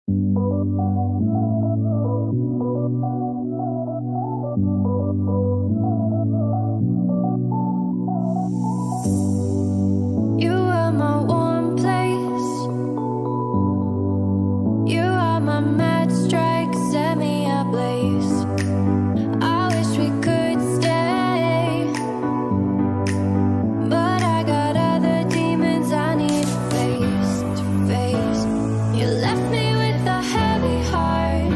You are my warm place. You are my mad strike, set me ablaze. I wish we could stay, but I got other demons I need face to face. You left me with a heavy heart.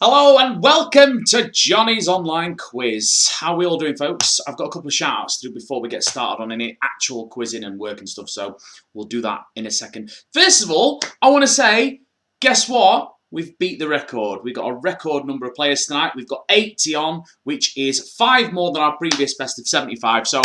Hello and welcome to Johnny's online quiz. How are we all doing, folks? I've got a couple of shout outs to do before we get started on any actual quizzing and work and stuff, so we'll do that in a second. First of all, I want to say, guess what? We've beat the record. We've got a record number of players tonight. We've got 80 on, which is 5 more than our previous best of 75. So,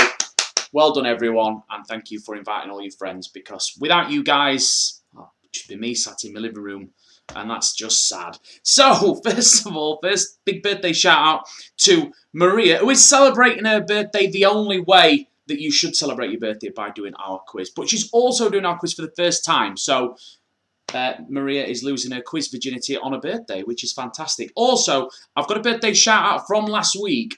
well done, everyone, and thank you for inviting all your friends, because without you guys, it'd just be me sat in my living room. And that's just sad. So, first of all, first big birthday shout out to Maria, who is celebrating her birthday the only way that you should celebrate your birthday, by doing our quiz. But she's also doing our quiz for the first time. So, Maria is losing her quiz virginity on her birthday, which is fantastic. Also, I've got a birthday shout out from last week.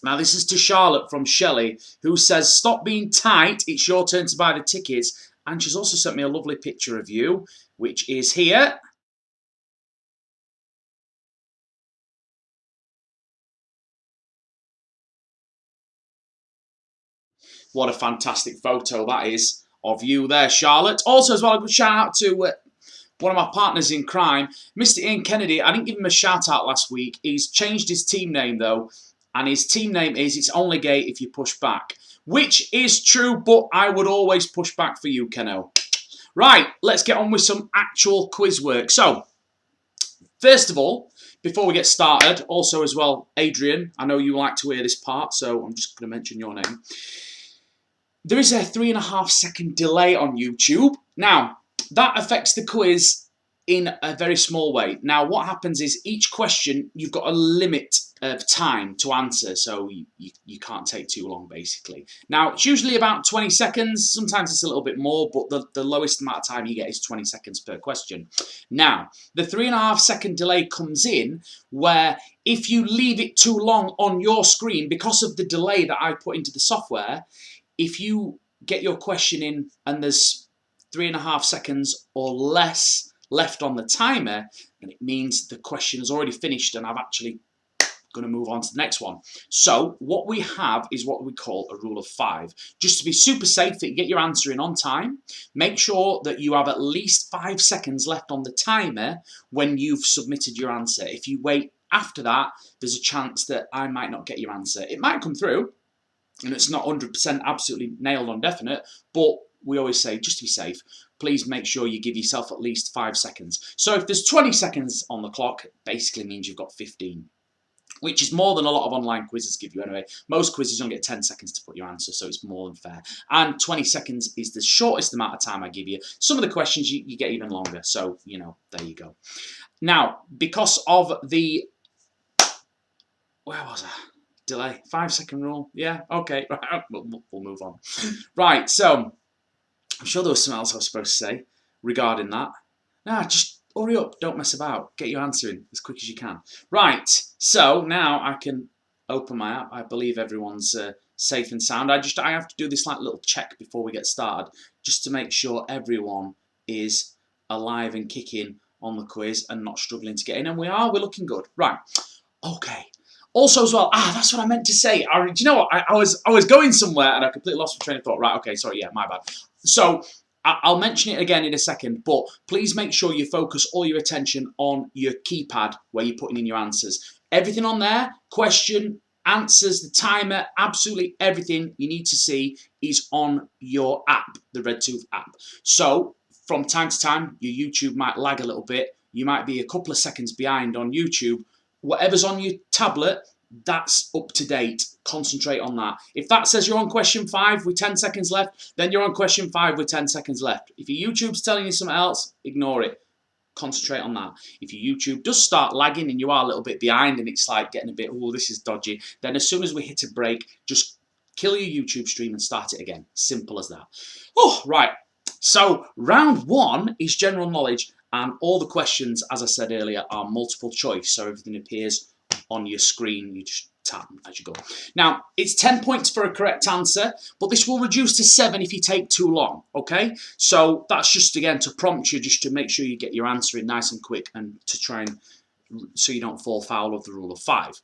Now, this is to Charlotte from Shelley, who says, "Stop being tight, it's your turn to buy the tickets." And she's also sent me a lovely picture of you, which is here. What a fantastic photo that is of you there, Charlotte. Also, as well, a good shout out to one of my partners in crime, Mr. Ian Kennedy. I didn't give him a shout out last week. He's changed his team name, though, and his team name is "It's Only Gay If You Push Back," which is true, but I would always push back for you, Keno. Right, let's get on with some actual quiz work. So, first of all, before we get started, also as well, Adrian, I know you like to hear this part, so I'm just going to mention your name. There is a 3.5 second delay on YouTube. Now, that affects the quiz in a very small way. Now, what happens is each question, you've got a limit of time to answer, so you can't take too long, basically. Now, it's usually about 20 seconds. Sometimes it's a little bit more, but the lowest amount of time you get is 20 seconds per question. Now, the 3.5 second delay comes in where if you leave it too long on your screen, because of the delay that I put into the software, if you get your question in and there's 3.5 seconds or less left on the timer, then it means the question has already finished and I'm actually going to move on to the next one. So what we have is what we call a rule of 5. Just to be super safe that you get your answer in on time, make sure that you have at least 5 seconds left on the timer when you've submitted your answer. If you wait after that, there's a chance that I might not get your answer. It might come through, and it's not 100% absolutely nailed on definite, but we always say, just to be safe, please make sure you give yourself at least 5 seconds. So if there's 20 seconds on the clock, it basically means you've got 15, which is more than a lot of online quizzes give you anyway. Most quizzes only get 10 seconds to put your answer, so it's more than fair. And 20 seconds is the shortest amount of time I give you. Some of the questions you get even longer, so, you know, there you go. Now, because of the... Where was I? Delay, 5 second rule. Yeah, okay, right, we'll move on. Right, so I'm sure there was something else I was supposed to say regarding that. Nah, just hurry up, don't mess about. Get your answer in as quick as you can. Right, so now I can open my app. I believe everyone's safe and sound. I have to do this like little check before we get started, just to make sure everyone is alive and kicking on the quiz and not struggling to get in. And we're looking good. Right, okay. Also, as well, that's what I meant to say. Do you know what? I was going somewhere and I completely lost my train of thought. Right, okay, sorry, yeah, my bad. So, I'll mention it again in a second, but please make sure you focus all your attention on your keypad where you're putting in your answers. Everything on there, question, answers, the timer, absolutely everything you need to see is on your app, the RedTooth app. So, from time to time, your YouTube might lag a little bit. You might be a couple of seconds behind on YouTube. Whatever's on your tablet, that's up to date. Concentrate on that. If that says you're on question 5 with 10 seconds left, then you're on question 5 with 10 seconds left. If your YouTube's telling you something else, ignore it. Concentrate on that. If your YouTube does start lagging and you are a little bit behind and it's like getting a bit, oh, this is dodgy, then as soon as we hit a break, just kill your YouTube stream and start it again. Simple as that. Oh, right. So round 1 is general knowledge. And all the questions, as I said earlier, are multiple choice. So everything appears on your screen. You just tap as you go. Now, it's 10 points for a correct answer, but this will reduce to 7 if you take too long, okay? So that's just, again, to prompt you, just to make sure you get your answer in nice and quick and to try and, so you don't fall foul of the rule of 5.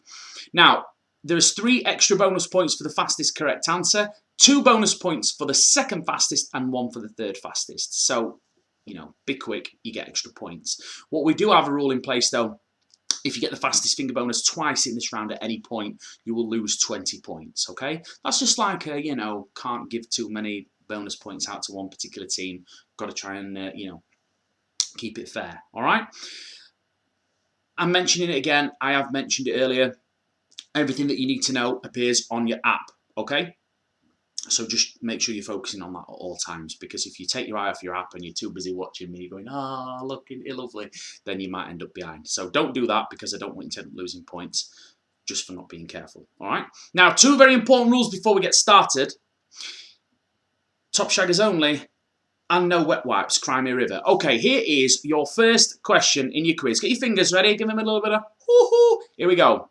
Now, there's 3 extra bonus points for the fastest correct answer, 2 bonus points for the second fastest, and 1 for the third fastest. So, you know, be quick, you get extra points. What we do have a rule in place, though, If you get the fastest finger bonus twice in this round at any point, you will lose 20 points, okay? That's just like, you know, can't give too many bonus points out to one particular team. Got to try and, you know, keep it fair, all right? I'm mentioning it again. I have mentioned it earlier. Everything that you need to know appears on your app, okay? So just make sure you're focusing on that at all times, because if you take your eye off your app and you're too busy watching me going, ah, oh, look, it's lovely, then you might end up behind. So don't do that, because I don't want you to end up losing points just for not being careful, all right? Now, 2 very important rules before we get started. Top shaggers only, and no wet wipes, Crimea River. Okay, here is your first question in your quiz. Get your fingers ready, give them a little bit of hoo-hoo. Here we go.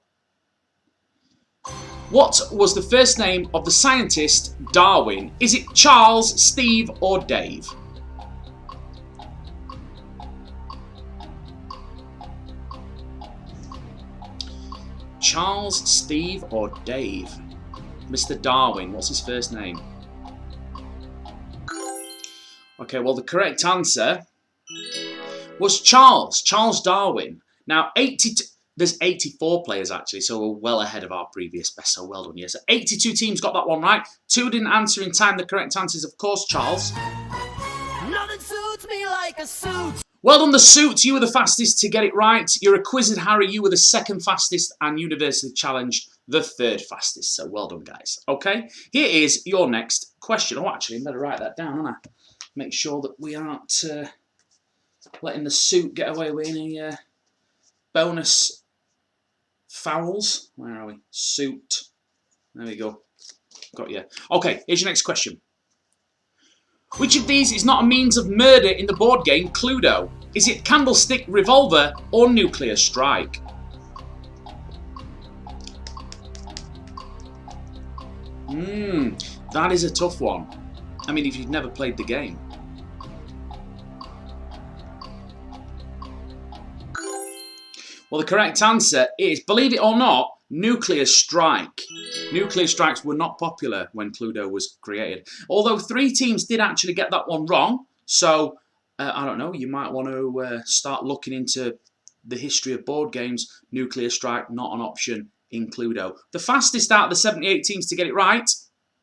What was the first name of the scientist Darwin? Is it Charles, Steve, or Dave? Charles, Steve, or Dave? Mr. Darwin, what's his first name? Okay, well, the correct answer was Charles Darwin. Now, there's 84 players, actually, so we're well ahead of our previous best, so well done, yes. 82 teams got that one right. 2 didn't answer in time. The correct answer is, of course, Charles. Nothing suits me like a suit. Well done, the suit. You were the fastest to get it right. You're a Quizzed Harry. You were the second fastest, and University Challenge the third fastest. So well done, guys. Okay, here is your next question. Oh, actually, I better write that down, don't I? Make sure that we aren't letting the suit get away with any bonus fouls. Where are we? Suit. There we go. Got you. Okay, here's your next question. Which of these is not a means of murder in the board game Cluedo? Is it candlestick, revolver, or nuclear strike? That is a tough one. I mean, if you've never played the game. Well, the correct answer is, believe it or not, nuclear strike. Nuclear strikes were not popular when Cluedo was created. Although 3 teams did actually get that one wrong. So, I don't know, you might want to start looking into the history of board games. Nuclear strike, not an option in Cluedo. The fastest out of the 78 teams to get it right.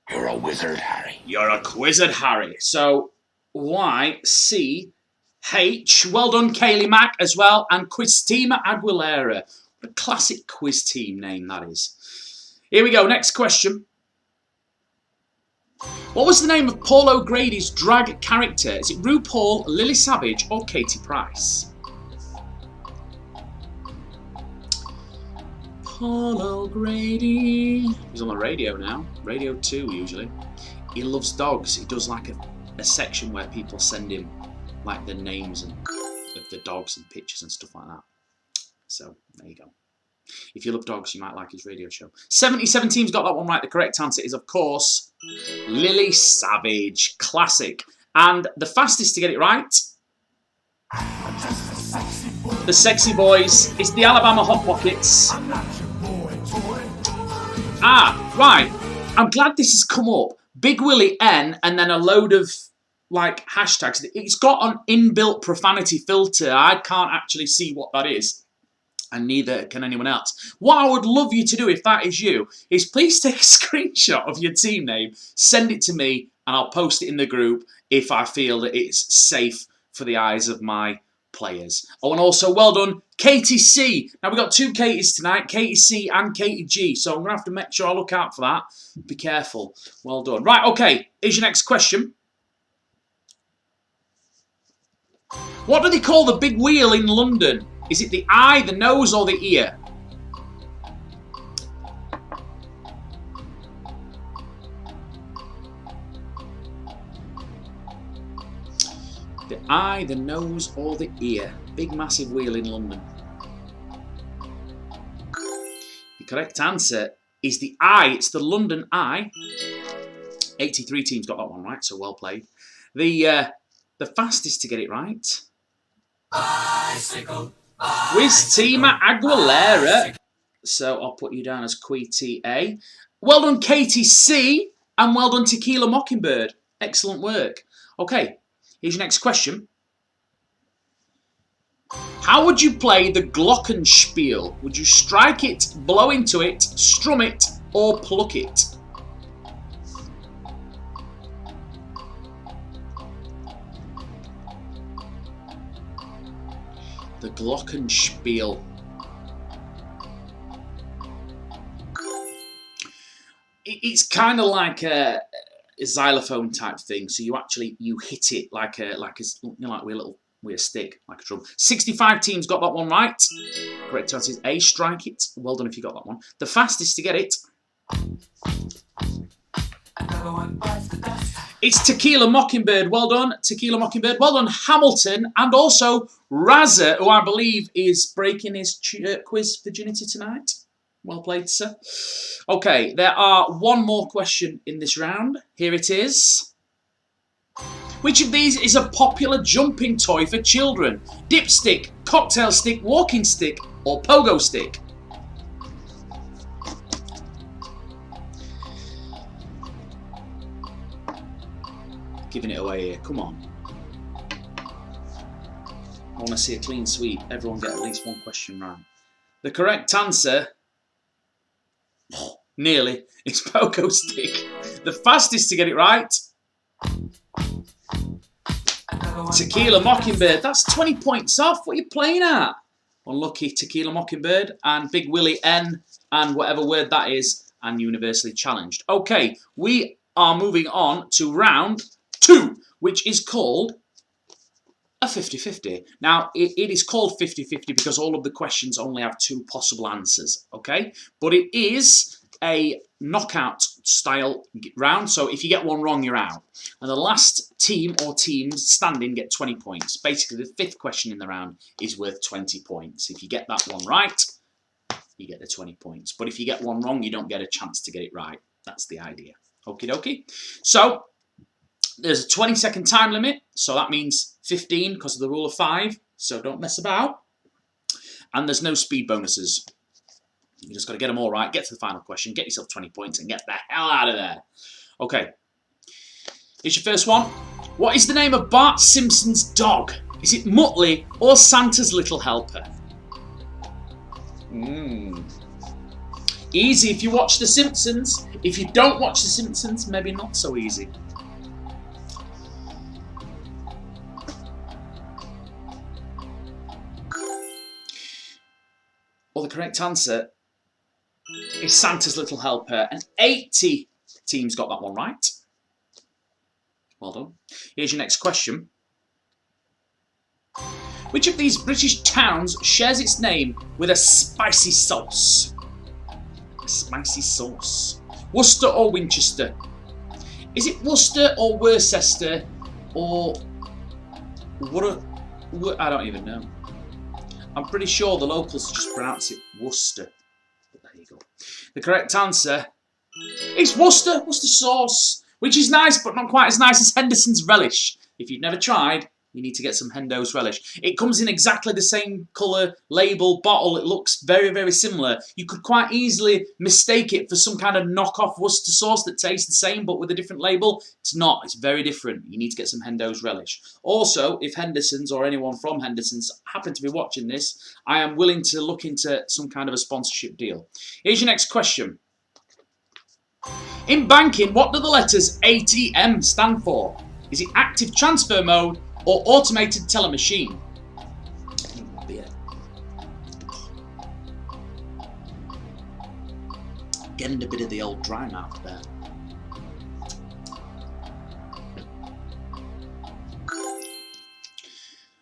You're a wizard, Harry. You're a Quizzed Harry. So, YCH. Well done, Kaylee Mack as well. And Quiztima Aguilera. What a classic quiz team name that is. Here we go, next question. What was the name of Paul O'Grady's drag character? Is it RuPaul, Lily Savage, or Katie Price? Paul O'Grady. He's on the radio now. Radio 2 usually. He loves dogs. He does like a section where people send him like the names and of the dogs and pictures and stuff like that. So there you go. If you love dogs, you might like his radio show. 77 teams got that one right. The correct answer is, of course, Lily Savage. Classic. And the fastest to get it right, the Sexy Boys. It's the Alabama Hot Pockets. Ah, right. I'm glad this has come up. Big Willie N and then a load of like hashtags. It's got an inbuilt profanity filter. I can't actually see what that is. And neither can anyone else. What I would love you to do, if that is you, is please take a screenshot of your team name, send it to me, and I'll post it in the group if I feel that it's safe for the eyes of my players. Oh, and also, well done, Katie C. Now, we've got 2 Katies tonight, Katie C and Katie G, so I'm going to have to make sure I look out for that. Be careful. Well done. Right, okay, here's your next question. What do they call the big wheel in London? Is it the eye, the nose, or the ear? The eye, the nose, or the ear? Big, massive wheel in London. The correct answer is the eye. It's the London Eye. 83 teams got that one right, so well played. The fastest to get it right. Bicycle. Quiztima Aguilera. So I'll put you down as Quita. Well done, Katie C. And well done, Tequila Mockingbird. Excellent work. Okay, here's your next question. How would you play the glockenspiel? Would you strike it, blow into it, strum it, or pluck it? The glockenspiel. It's kind of like a xylophone type thing. So you hit it like with a stick, like a drum. 65 teams got that one right. Correct answer is A, strike it. Well done if you got that one. The fastest to get it. It's Tequila Mockingbird. Well done, Tequila Mockingbird. Well done, Hamilton. And also Razza, who I believe is breaking his quiz virginity tonight. Well played, sir. Okay, there are one more question in this round. Here it is. Which of these is a popular jumping toy for children? Dipstick, cocktail stick, walking stick, or pogo stick? Giving it away here, come on. I want to see a clean sweep. Everyone get at least one question right. The correct answer, nearly, is pogo stick. The fastest to get it right. Tequila Mockingbird. That's 20 points off. What are you playing at? Unlucky Tequila Mockingbird and Big Willie N and whatever word that is and universally challenged. Okay, we are moving on to round 2, which is called a 50-50. Now, it is called 50-50 because all of the questions only have 2 possible answers, okay? But it is a knockout style round, so if you get one wrong, you're out. And the last team or teams standing get 20 points. Basically, the 5th question in the round is worth 20 points. If you get that one right, you get the 20 points. But if you get one wrong, you don't get a chance to get it right. That's the idea. Okie dokie. So, there's a 20-second time limit, so that means 15 because of the rule of 5, so don't mess about. And there's no speed bonuses. You just got to get them all right, get to the final question, get yourself 20 points, and get the hell out of there. Okay. Here's your first one. What is the name of Bart Simpson's dog? Is it Muttley or Santa's Little Helper? Easy if you watch The Simpsons. If you don't watch The Simpsons, maybe not so easy. Well, the correct answer is Santa's Little Helper, and 80 teams got that one right. Well done. Here's your next question. Which of these British towns shares its name with a spicy sauce? A spicy sauce. Worcester or Winchester? Is it Worcester or Worcester or what? I don't even know. I'm pretty sure the locals just pronounce it Worcester. But there you go. The correct answer is Worcester. Worcester sauce. Which is nice, but not quite as nice as Henderson's relish. If you've never tried, you need to get some Hendo's relish. It comes in exactly the same colour, label, bottle. It looks very, very similar. You could quite easily mistake it for some kind of knockoff Worcester sauce that tastes the same, but with a different label. It's not. It's very different. You need to get some Hendo's relish. Also, if Henderson's or anyone from Henderson's happen to be watching this, I am willing to look into some kind of a sponsorship deal. Here's your next question. In banking, what do the letters ATM stand for? Is it active transfer mode or automated teller machine? Getting a bit of the old dry mouth there.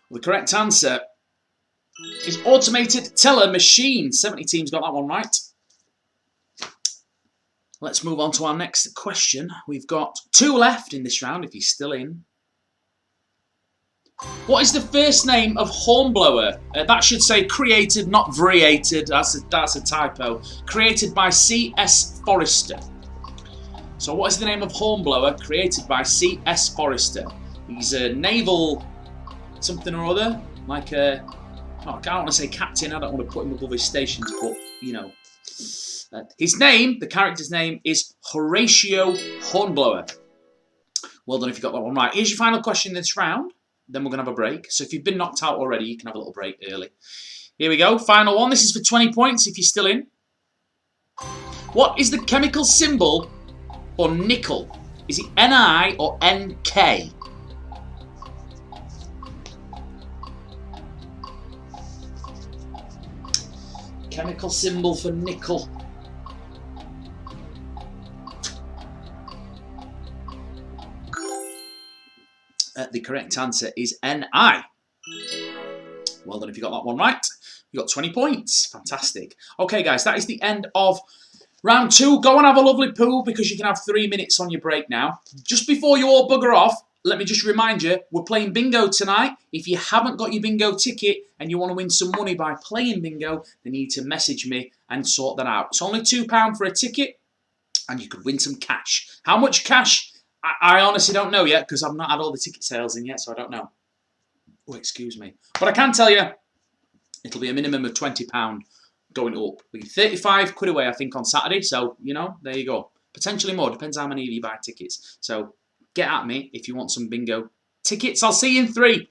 The correct answer is automated teller machine. 70 teams got that one right. Let's move on to our next question. We've got 2 left in this round, if he's still in. What is the first name of Hornblower? That should say created, not variated. That's a typo. Created by C.S. Forrester. So what is the name of Hornblower created by C.S. Forrester? He's a naval something or other. Like a... Oh, I don't want to say captain. I don't want to put him above his stations, but, you know... his name, the character's name, is Horatio Hornblower. Well done if you got that one right. Here's your final question in this round. then we're going to have a break. So if you've been knocked out already, you can have a little break early. Here we go, final one. This is for 20 points if you're still in. What is the chemical symbol for nickel? Is it Ni or Nk? Chemical symbol for nickel. The correct answer is Ni. Well done if you got that one right. You got 20 points. Fantastic. Okay, guys, that is the end of round 2. Go and have a lovely poo because you can have 3 minutes on your break now. Just before you all bugger off, let me just remind you, we're playing bingo tonight. If you haven't got your bingo ticket and you want to win some money by playing bingo, then you need to message me and sort that out. It's only £2 for a ticket and you could win some cash. How much cash? I honestly don't know yet because I've not had all the ticket sales in yet, so I don't know. Oh, excuse me. But I can tell you, it'll be a minimum of £20 going up. We get 35 quid away, I think, on Saturday. So, you know, there you go. Potentially more. Depends how many of you buy tickets. So, get at me if you want some bingo tickets. I'll see you in 3.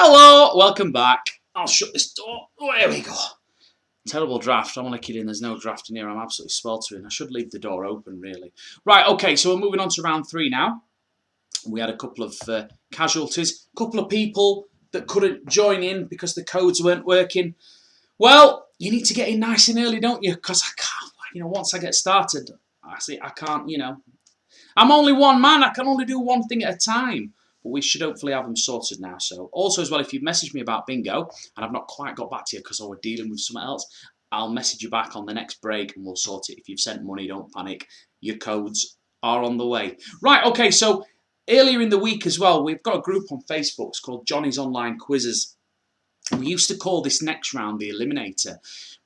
Hello, welcome back. I'll shut this door. Oh, there we go. Terrible draft. I'm only kidding. There's no draft in here. I'm absolutely sweltering. I should leave the door open, really. Right, okay, so we're moving on to round 3 now. We had a couple of casualties, a couple of people that couldn't join in because the codes weren't working. Well, you need to get in nice and early, don't you? Because I can't, you know, once I get started, I can't, you know. I'm only one man. I can only do one thing at a time. But we should hopefully have them sorted now. So also as well, if you've messaged me about bingo and I've not quite got back to you because I was dealing with something else, I'll message you back on the next break and we'll sort it. If you've sent money, don't panic. Your codes are on the way. Right, okay, so earlier in the week as well, we've got a group on Facebook. It's called Johnny's Online Quizzes. And we used to call this next round the Eliminator.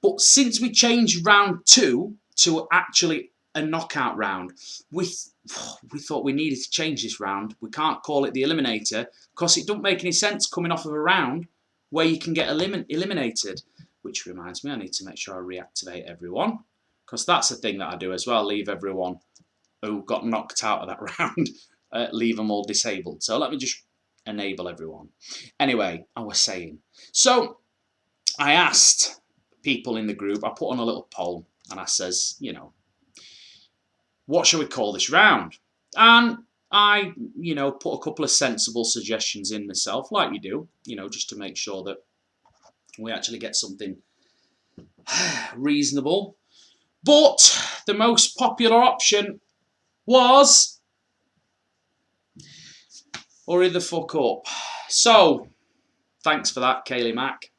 But since we changed round 2 to actually a knockout round, we thought we needed to change this round. We can't call it the Eliminator because it don't make any sense coming off of a round where you can get eliminated. Which reminds me, I need to make sure I reactivate everyone, because that's the thing that I do as well, leave everyone who got knocked out of that round, leave them all disabled. So let me just enable everyone. Anyway, I was saying, so I asked people in the group, I put on a little poll, and I says, you know, what shall we call this round? And I, you know, put a couple of sensible suggestions in myself, like you do, you know, just to make sure that we actually get something reasonable. But the most popular option was hurry the fuck up. So, thanks for that, Kaylee Mack.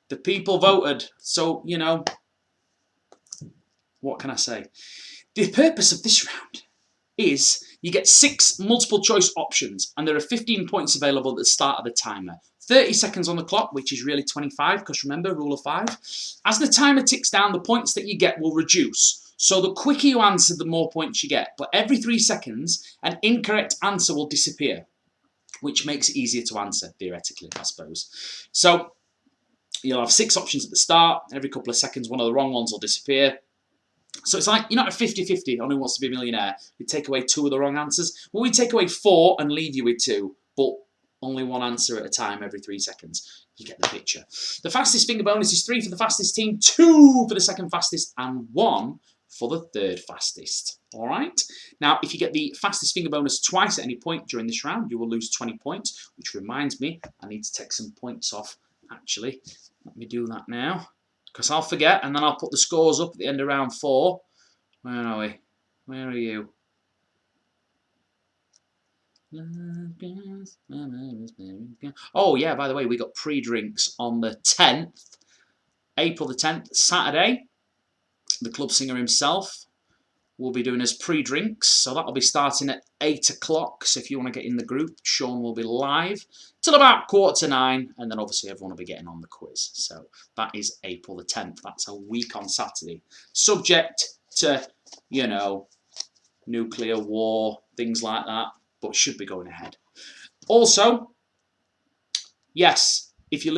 The people voted, so, you know, what can I say? The purpose of this round is you get 6 multiple choice options, and there are 15 points available at the start of the timer. 30 seconds on the clock, which is really 25, because remember, rule of 5. As the timer ticks down, the points that you get will reduce. So the quicker you answer, the more points you get. But every 3 seconds, an incorrect answer will disappear, which makes it easier to answer, theoretically, I suppose. So you'll have 6 options at the start. Every couple of seconds, one of the wrong ones will disappear. So it's like, you're not a 50-50 on Who Wants to Be a Millionaire. We take away 2 of the wrong answers. Well, we take away 4 and leave you with 2, but only 1 answer at a time every 3 seconds. You get the picture. The fastest finger bonus is 3 for the fastest team, 2 for the second fastest, and 1 for the third fastest. All right? Now, if you get the fastest finger bonus twice at any point during this round, you will lose 20 points, which reminds me, I need to take some points off, actually. Let me do that now, because I'll forget, and then I'll put the scores up at the end of round 4. Where are we? Where are you? Oh yeah, by the way, we got pre-drinks on the 10th, April the 10th, Saturday. The club singer himself will be doing his pre-drinks, so that'll be starting at 8 o'clock. So if you want to get in the group, Sean will be live till about 8:45, and then obviously everyone will be getting on the quiz. So that is April the 10th. That's a week on Saturday. Subject to, you know, nuclear war, things like that, but should be going ahead. Also, yes, if you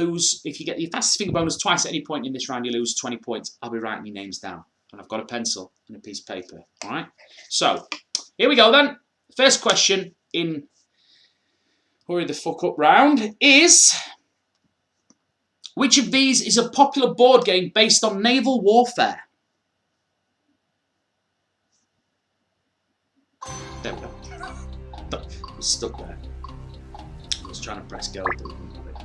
get the fastest finger bonus twice at any point in this round, you lose 20 points. I'll be writing your names down, and I've got a pencil and a piece of paper. All right. So here we go then. First question in hurry the fuck up round is: which of these is a popular board game based on naval warfare? There we go. I was stuck there. I was trying to press go, but we couldn't have it.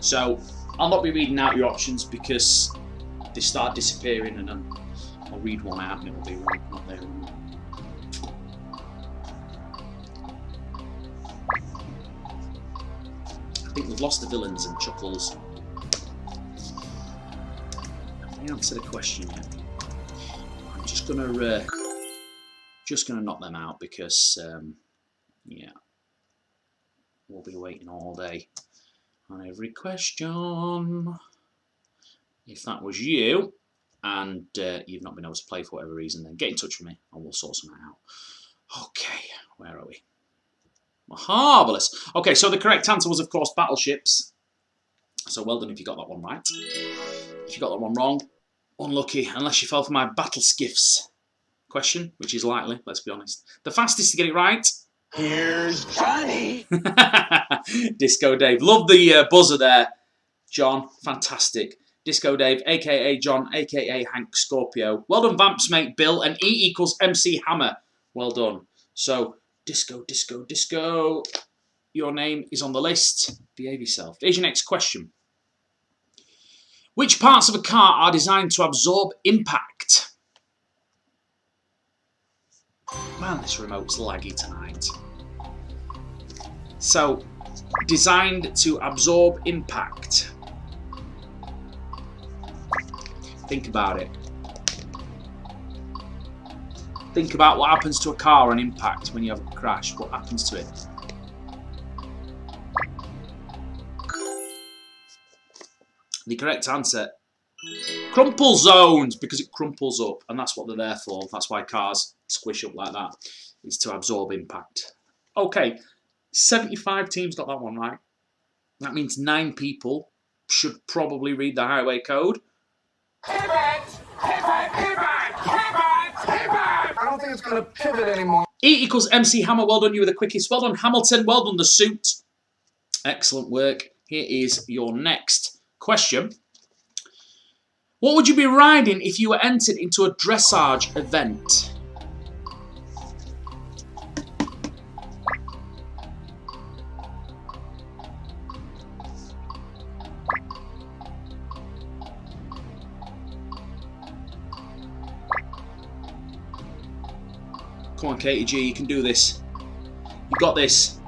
So I'll not be reading out your options because they start disappearing, and then I'll read one out and it'll be one not there anymore. I think we've lost the villains and Chuckles. Haven't answered the question yet. I'm just gonna knock them out because yeah, we'll be waiting all day on every question. If that was you and you've not been able to play for whatever reason, then get in touch with me and we'll sort something out. Okay, where are we? Marvellous. Okay, so the correct answer was, of course, battleships. So well done if you got that one right. If you got that one wrong, unlucky, unless you fell for my battle skiffs question, which is likely, let's be honest. The fastest to get it right. Here's Johnny. Disco Dave. Love the buzzer there, John. Fantastic. Disco Dave, a.k.a. John, a.k.a. Hank Scorpio. Well done, Vamps mate Bill. And E equals MC Hammer. Well done. So, Disco, Disco, Disco. Your name is on the list. Behave yourself. Here's your next question. Which parts of a car are designed to absorb impact? Man, this remote's laggy tonight. So, designed to absorb impact. Think about it. Think about what happens to a car on impact when you have a crash. What happens to it? The correct answer, crumple zones, because it crumples up, and that's what they're there for. That's why cars squish up like that. It's to absorb impact. Okay, 75 teams got that one right. That means 9 people should probably read the highway code. Pivot! Pivot! Pivot! Pivot! Pivot! I don't think it's going to pivot anymore. E equals MC Hammer. Well done, you were the quickest. Well done, Hamilton. Well done, the suit. Excellent work. Here is your next question. What would you be riding if you were entered into a dressage event? Come on, Katie G, you can do this. You got this.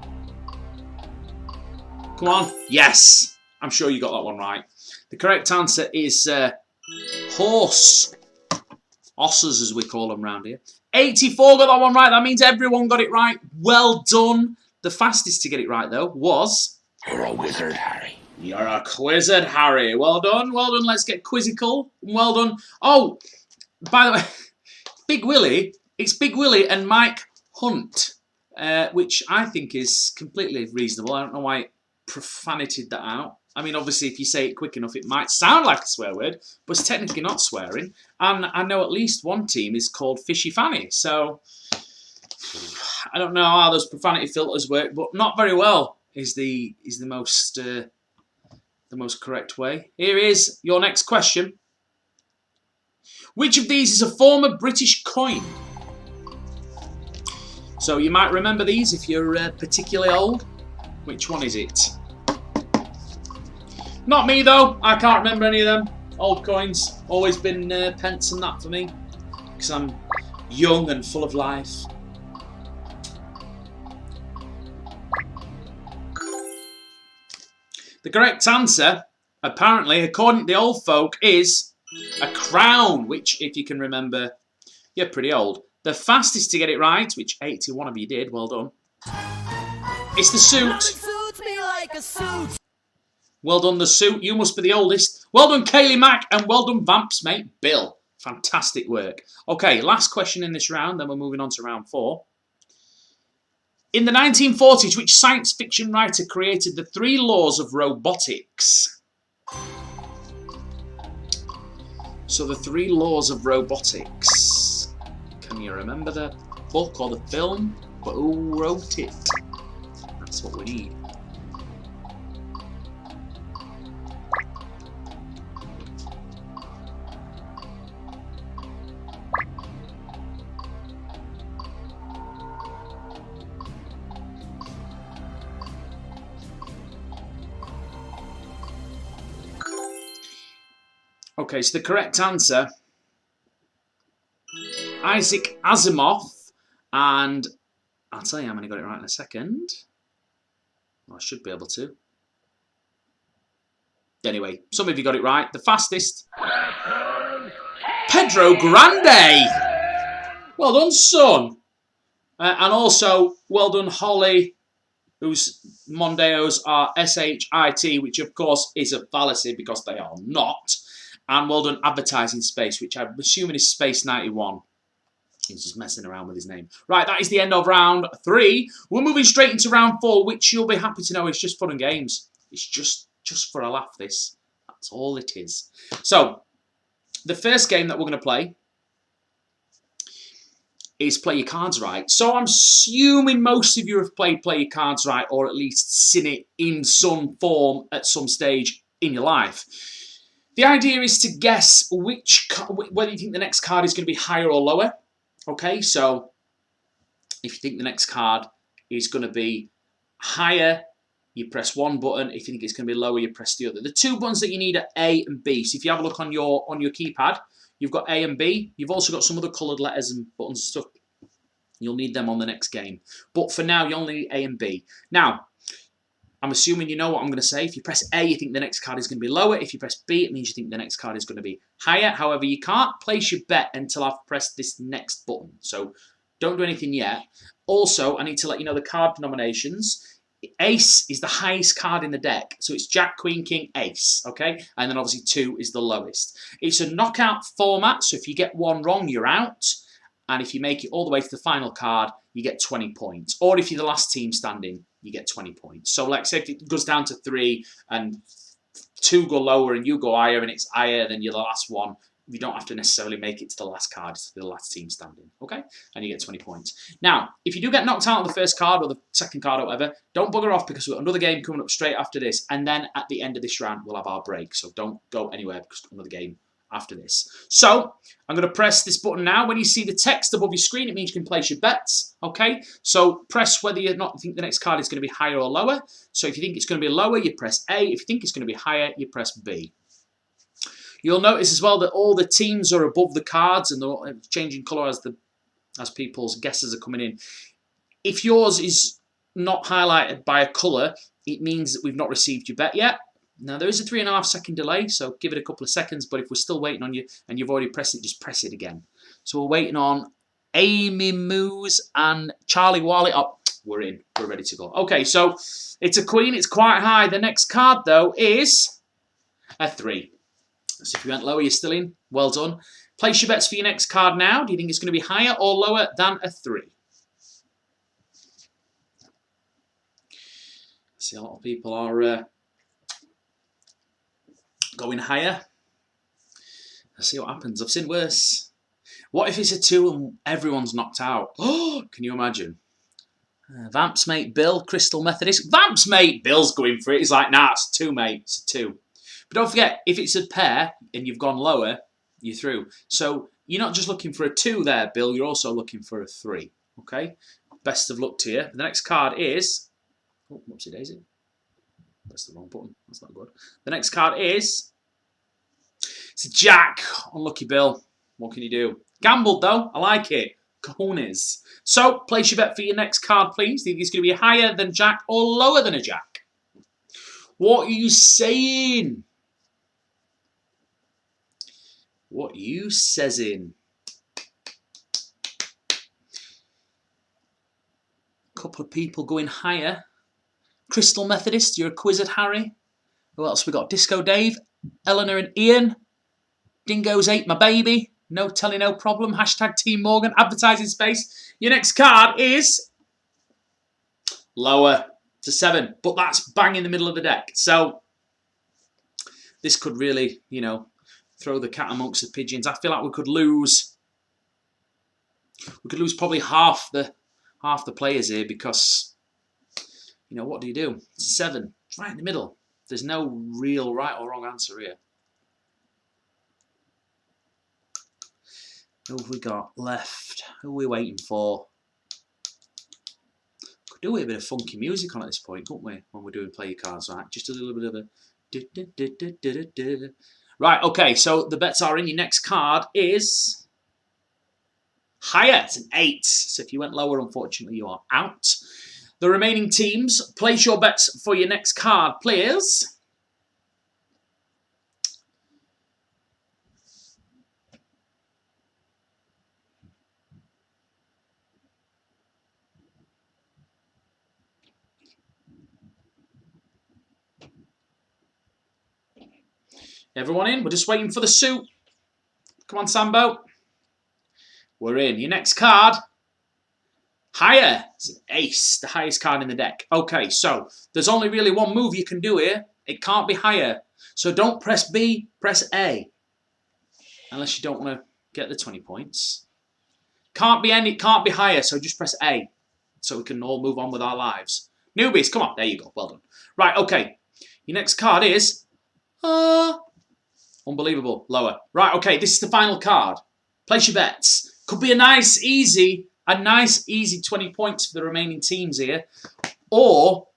Come on. Yes. I'm sure you got that one right. The correct answer is horse. Osses, as we call them around here. 84 got that one right. That means everyone got it right. Well done. The fastest to get it right, though, was... You're a wizard, Harry. You're a quizzard, Harry. Well done. Well done. Let's get quizzical. Well done. Oh, by the way, Big Willie... It's Big Willie and Mike Hunt, which I think is completely reasonable. I don't know why it profanitied that out. I mean, obviously, if you say it quick enough, it might sound like a swear word, but it's technically not swearing. And I know at least one team is called Fishy Fanny, so I don't know how those profanity filters work, but not very well is the most correct way. Here is your next question. Which of these is a former British coin? So you might remember these if you're particularly old. Which one is it? Not me though. I can't remember any of them. Old coins. Always been pence and that for me. Because I'm young and full of life. The correct answer, apparently, according to the old folk, is a crown. Which, if you can remember, you're pretty old. The fastest to get it right, which 81 of you did, well done. It's the suit. Nothing suits me like a suit. Well done, the suit. You must be the oldest. Well done, Kaylee Mack, and well done, Vamps mate Bill. Fantastic work. Okay, last question in this round, then we're moving on to round 4. In the 1940s, which science fiction writer created the 3 laws of robotics? So the 3 laws of robotics. Can you remember the book or the film? But who wrote it? That's what we need. Okay, so the correct answer, Isaac Asimov, and I'll tell you how many got it right in a second. Well, I should be able to. Anyway, some of you got it right. The fastest, Pedro Grande. Well done, son. And also, well done, Holly, whose Mondeos are S-H-I-T, which of course is a fallacy because they are not. And well done, Advertising Space, which I'm assuming is Space 91. He's just messing around with his name. Right, that is the end of round 3. We're moving straight into round 4, which you'll be happy to know is just fun and games. It's just for a laugh, this. That's all it is. So, the first game that we're going to play is Play Your Cards Right. So I'm assuming most of you have played Play Your Cards Right, or at least seen it in some form at some stage in your life. The idea is to guess whether you think the next card is going to be higher or lower. Okay, so if you think the next card is going to be higher, you press one button. If you think it's going to be lower, you press the other. The 2 buttons that you need are A and B. So if you have a look on your keypad, you've got A and B. You've also got some other coloured letters and buttons and stuff. You'll need them on the next game. But for now, you only need A and B. Now, I'm assuming you know what I'm going to say. If you press A, you think the next card is going to be lower. If you press B, it means you think the next card is going to be higher. However, you can't place your bet until I've pressed this next button. So don't do anything yet. Also, I need to let you know the card denominations. Ace is the highest card in the deck. So it's Jack, Queen, King, Ace. Okay? And then obviously 2 is the lowest. It's a knockout format. So if you get one wrong, you're out. And if you make it all the way to the final card, you get 20 points. Or if you're the last team standing, you get 20 points. So like say if it goes down to 3 and 2 go lower and you go higher and it's higher than you're the last one, you don't have to necessarily make it to the last card, it's the last team standing, okay? And you get 20 points. Now, if you do get knocked out on the first card or the second card or whatever, don't bugger off because we've got another game coming up straight after this. And then at the end of this round, we'll have our break. So don't go anywhere because we've got another game after this. So I'm going to press this button now. When you see the text above your screen, it means you can place your bets, okay? So press whether you think the next card is going to be higher or lower. So if you think it's going to be lower, you press A. If you think it's going to be higher, you press B. You'll notice as well that all the teams are above the cards and they're changing colour as people's guesses are coming in. If yours is not highlighted by a colour, it means that we've not received your bet yet. Now, there is a 3.5 second delay, so give it a couple of seconds. But if we're still waiting on you and you've already pressed it, just press it again. So we're waiting on Amy Moose and Charlie Wally. Oh, we're in. We're ready to go. Okay, so it's a queen. It's quite high. The next card, though, is a 3. So if you went lower, you're still in. Well done. Place your bets for your next card now. Do you think it's going to be higher or lower than a 3? I see a lot of people are going higher. Let's see what happens. I've seen worse. What if it's a 2 and everyone's knocked out? Oh, can you imagine? Vamp's mate Bill, Crystal Methodist. Vamp's mate Bill's going for it. He's like, nah, it's a 2, mate. It's a 2. But don't forget, if it's a pair and you've gone lower, you're through. So you're not just looking for a 2 there, Bill. You're also looking for a 3. Okay? Best of luck to you. The next card is... Oh, whoopsie daisy. That's the wrong button. That's not good. The next card is... It's a Jack. Unlucky Bill. What can you do? Gambled, though. I like it. Cojones. So, place your bet for your next card, please. Do you think it's going to be higher than Jack or lower than a Jack? What are you saying? What you saysing? Couple of people going higher. Crystal Methodist, you're a quizzed Harry. Who else we got? Disco Dave, Eleanor and Ian. Dingoes ate my baby. No telly, no problem. Hashtag Team Morgan. Advertising space. Your next card is lower to 7, but that's bang in the middle of the deck. So this could really, you know, throw the cat amongst the pigeons. I feel like we could lose. We could lose probably half the players here because, you know, what do you do? It's 7. It's right in the middle. There's no real right or wrong answer here. Who have we got left? Who are we waiting for? Could do with a bit of funky music on at this point, couldn't we? When we're doing play your cards, right? Just a little bit of a... Right, okay, so the bets are in. Your next card is higher. It's an 8. So if you went lower, unfortunately, you are out. The remaining teams, place your bets for your next card, please. Everyone in? We're just waiting for the suit. Come on, Sambo. We're in. Your next card. Higher. It's an ace, the highest card in the deck. Okay, so there's only really one move you can do here. It can't be higher. So don't press B, press A. Unless you don't want to get the 20 points. Can't be any, can't be higher, so just press A. So we can all move on with our lives. Newbies, come on. There you go. Well done. Right, okay. Your next card is... Unbelievable. Lower. Right, okay, this is the final card. Place your bets. Could be a nice, easy 20 points for the remaining teams here. Or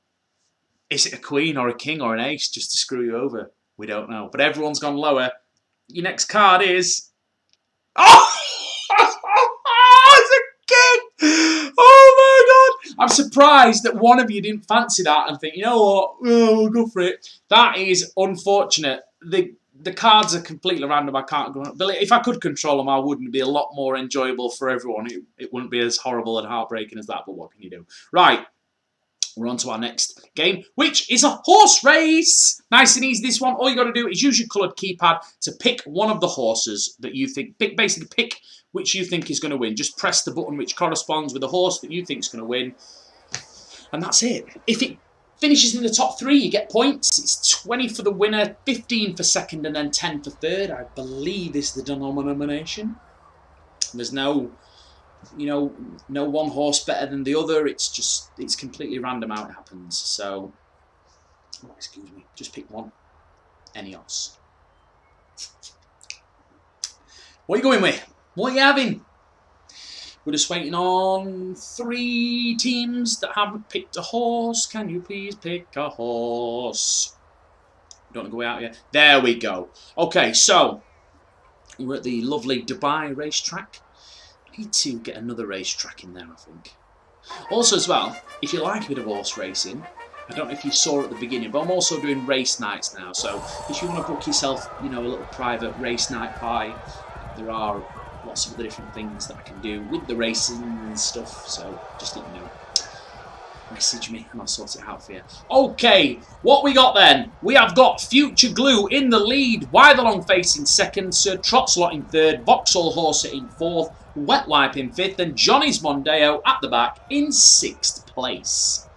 is it a queen or a king or an ace just to screw you over? We don't know. But everyone's gone lower. Your next card is... Oh! It's a king! Oh my god! I'm surprised that one of you didn't fancy that and think, you know what, oh, we'll go for it. That is unfortunate. The cards are completely random. I can't go. But if I could control them, I wouldn't. It'd be a lot more enjoyable for everyone. It wouldn't be as horrible and heartbreaking as that. But what can you do? Right. We're on to our next game, which is a horse race. Nice and easy, this one. All you got to do is use your coloured keypad to pick one of the horses that you think, basically pick which you think is going to win. Just press the button which corresponds with the horse that you think is going to win. And that's it. If it finishes in the top 3, you get points. It's 20 for the winner, 15 for second, and then 10 for third. I believe this is the denomination. There's no... no one horse better than the other. It's completely random how it happens. So, oh, excuse me, just pick one. Any horse. What are you going with? What are you having? We're just waiting on 3 teams that haven't picked a horse. Can you please pick a horse? Don't go out yet. There we go. Okay, so we're at the lovely Dubai racetrack. Need to get another racetrack in there, I think. Also, as well, if you like a bit of horse racing, I don't know if you saw at the beginning, but I'm also doing race nights now. So if you want to book yourself, a little private race night pie, there are lots of other different things that I can do with the racing and stuff. So just let me know. Message me and I'll sort it out for you. Okay, what we got then? We have got Future Glue in the lead, Why the Long Face in second, Sir Trotslot in third, Vauxhall Horser in fourth, Wet Wipe in fifth, and Johnny's Mondeo at the back in 6th place.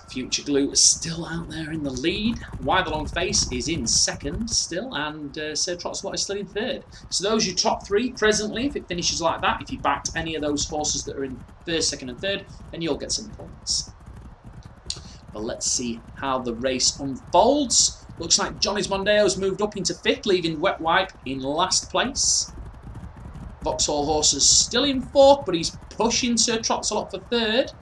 Future Glue is still out there in the lead. Why the Long Face is in second still, and Sir Trotslot is still in third. So those are your top 3 presently. If it finishes like that, if you backed any of those horses that are in first, second, and third, then you'll get some points. But let's see how the race unfolds. Looks like Johnny's Mondeo's moved up into 5th, leaving Wet Wipe in last place. Vauxhall Horser's still in 4th, but he's pushing Sir Trotslot for 3rd.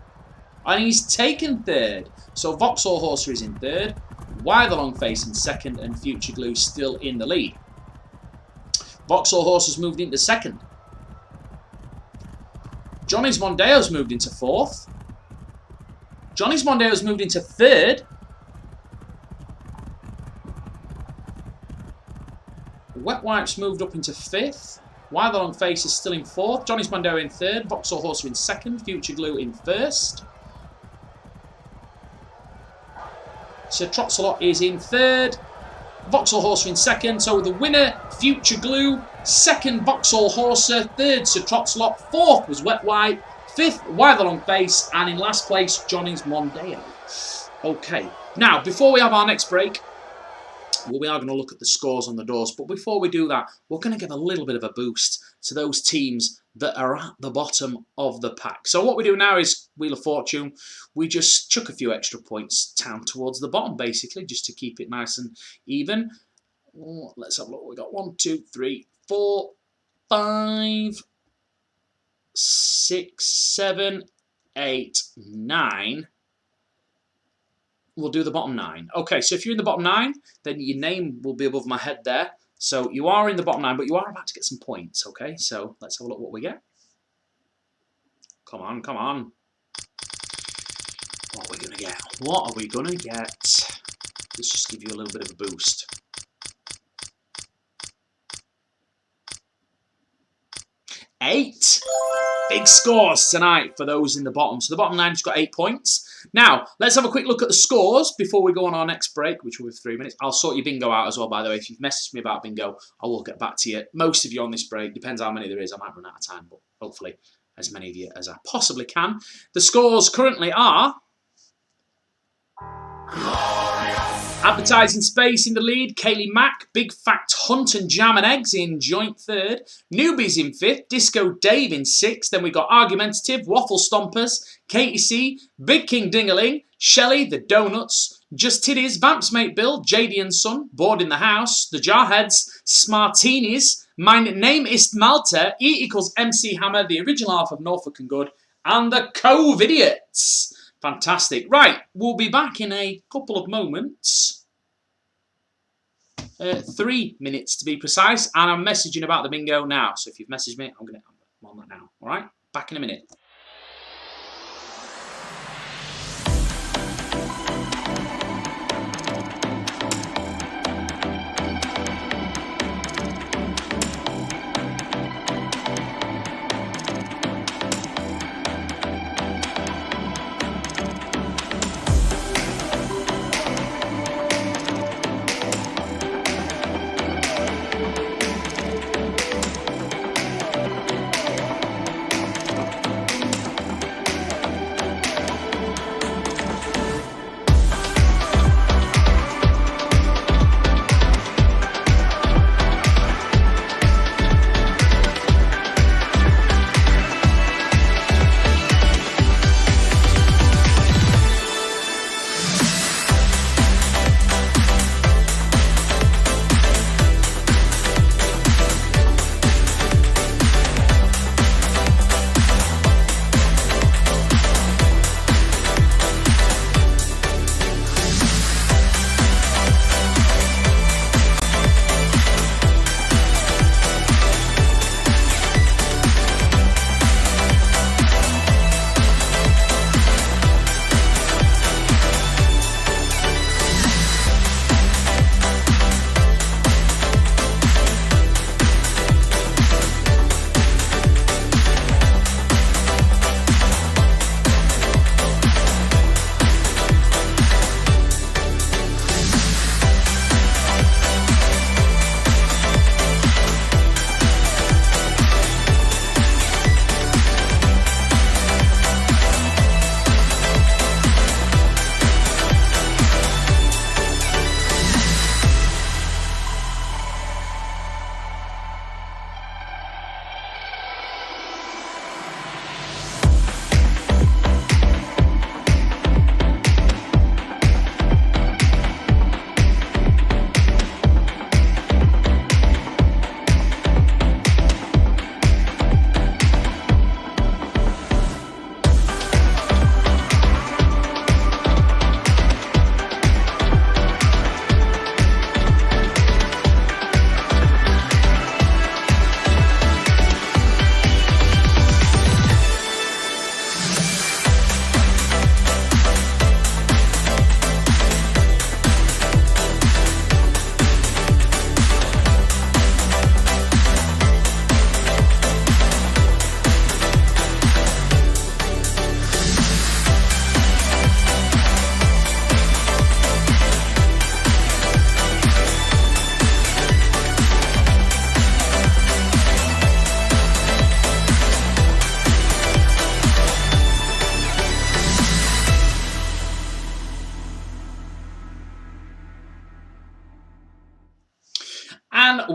And he's taken 3rd. So Vauxhall Horser is in 3rd. Why the Long Face in 2nd. And Future Glue still in the lead. Vauxhall Horser's moved into 2nd. Johnny's Mondeo's moved into 4th. Johnny's Mondeo's moved into 3rd. Wet Wipe's moved up into 5th. Why the Long Face is still in 4th. Johnny's Mondeo in 3rd. Vauxhall Horser in 2nd. Future Glue in 1st. Sir Trotslot is in 3rd. Vauxhall Horser in 2nd. So the winner, Future Glue. 2nd, Vauxhall Horser. 3rd, Sir Trotslot. 4th was Wet Wipe. 5th, Why the Long Face. And in last place, Johnny's Mondeo. Okay. Now, before we have our next break, well, we are going to look at the scores on the doors. But before we do that, we're going to give a little bit of a boost to those teams that are at the bottom of the pack. So what we do now is Wheel of Fortune. We just chuck a few extra points down towards the bottom, basically, just to keep it nice and even. Oh, let's have a look. We got 1, 2, 3, 4, 5, 6, 7, 8, 9. We'll do the bottom 9. Okay, so if you're in the bottom 9, then your name will be above my head there. So you are in the bottom 9, but you are about to get some points, okay? So let's have a look what we get. Come on, come on. What are we going to get? What are we going to get? Let's just give you a little bit of a boost. 8. Big scores tonight for those in the bottom. So the bottom 9 just got 8 points. Now, let's have a quick look at the scores before we go on our next break, which will be 3 minutes. I'll sort your bingo out as well, by the way. If you've messaged me about bingo, I will get back to you. Most of you on this break, depends how many there is. I might run out of time, but hopefully as many of you as I possibly can. The scores currently are... Advertising Space in the lead, Kaylee Mack, Big Fact Hunt and Jam and Eggs in joint 3rd, Newbies in 5th, Disco Dave in 6th, then we got Argumentative, Waffle Stompers, Katie C, Big King Dingaling, Shelley, The Donuts, Just Tiddies, Vamps Mate Bill, JD and Son, Board in the House, The Jarheads, Smartinis, Mein Name ist Malta, E equals MC Hammer, the original half of Norfolk and Good, and the Covidiots. Fantastic. Right, we'll be back in a couple of moments. 3 minutes to be precise, and I'm messaging about the bingo now. So if you've messaged me, I'm on that now. All right, back in a minute.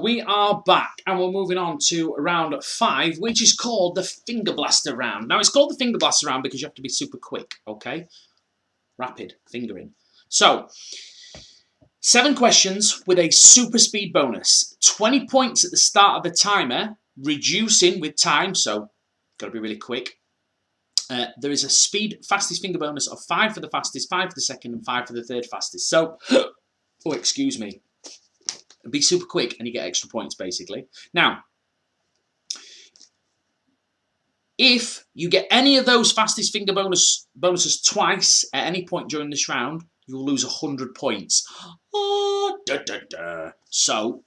we are back and we're moving on to round 5, which is called the Finger Blaster round. Now, it's called the Finger Blaster round because you have to be super quick, okay? Rapid fingering. So, 7 questions with a super speed bonus. 20 points at the start of the timer, reducing with time, so got to be really quick. There is a speed fastest finger bonus of 5 for the fastest, 5 for the second, and 5 for the third fastest. So, oh, excuse me. Be super quick and you get extra points, basically. Now, if you get any of those fastest finger bonuses twice at any point during this round, you'll lose 100 points. So,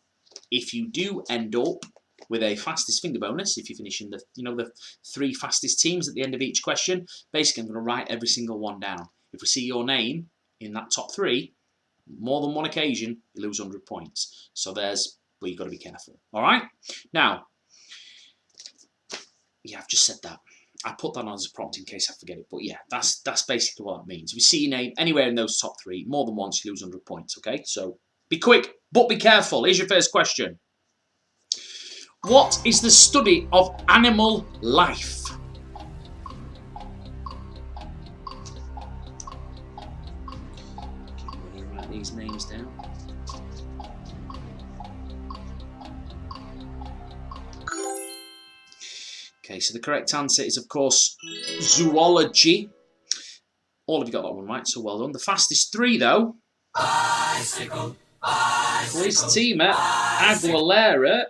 if you do end up with a fastest finger bonus, if you finish in the 3 fastest teams at the end of each question, basically I'm going to write every single one down. If we see your name in that top 3, more than one occasion, you lose 100 points. So there's where you've got to be careful. All right? Now, yeah, I've just said that. I put that on as a prompt in case I forget it. But yeah, that's basically what that means. If you see your name anywhere in those top 3, more than once, you lose 100 points. Okay? So be quick, but be careful. Here's your first question. What is the study of animal life? Write these names down. Okay, so the correct answer is, of course, zoology. All of you got that one right, so well done. The fastest 3, though. Bicycle, bicycle, Quiz Teamer, Aguilera.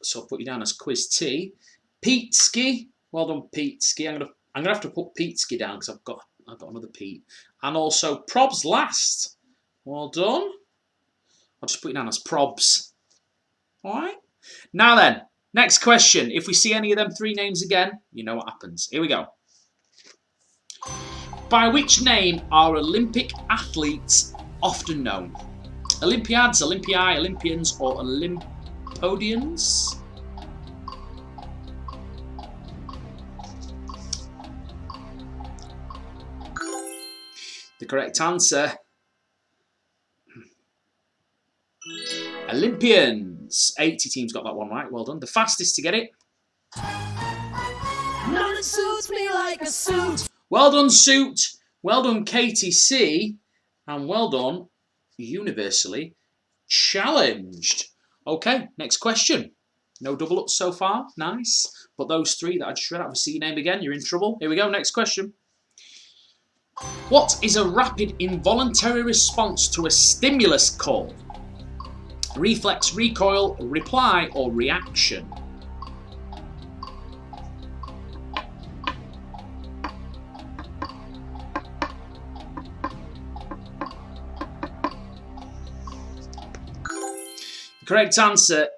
So I'll put you down as Quiz T. Pete Ski. Well done, Pete Ski. I'm gonna have to put Pete Ski down because I've got another Pete. And also Probs last. Well done. I'll just put you down as Probs. Alright. Now then, next question. If we see any of them 3 names again, you know what happens. Here we go. By which name are Olympic athletes often known? Olympiads, Olympiae, Olympians, or Olympians? The correct answer, Olympians. 80 teams got that one right. Well done. The fastest to get it. Nothing suits me like a suit. Well done, Suit. Well done, KTC. And well done, Universally Challenged. Okay, next question. No double ups so far. Nice. But those 3 that I just read out, if I see your name again, you're in trouble. Here we go, next question. What is a rapid involuntary response to a stimulus called? Reflex, recoil, reply, or reaction? The correct answer,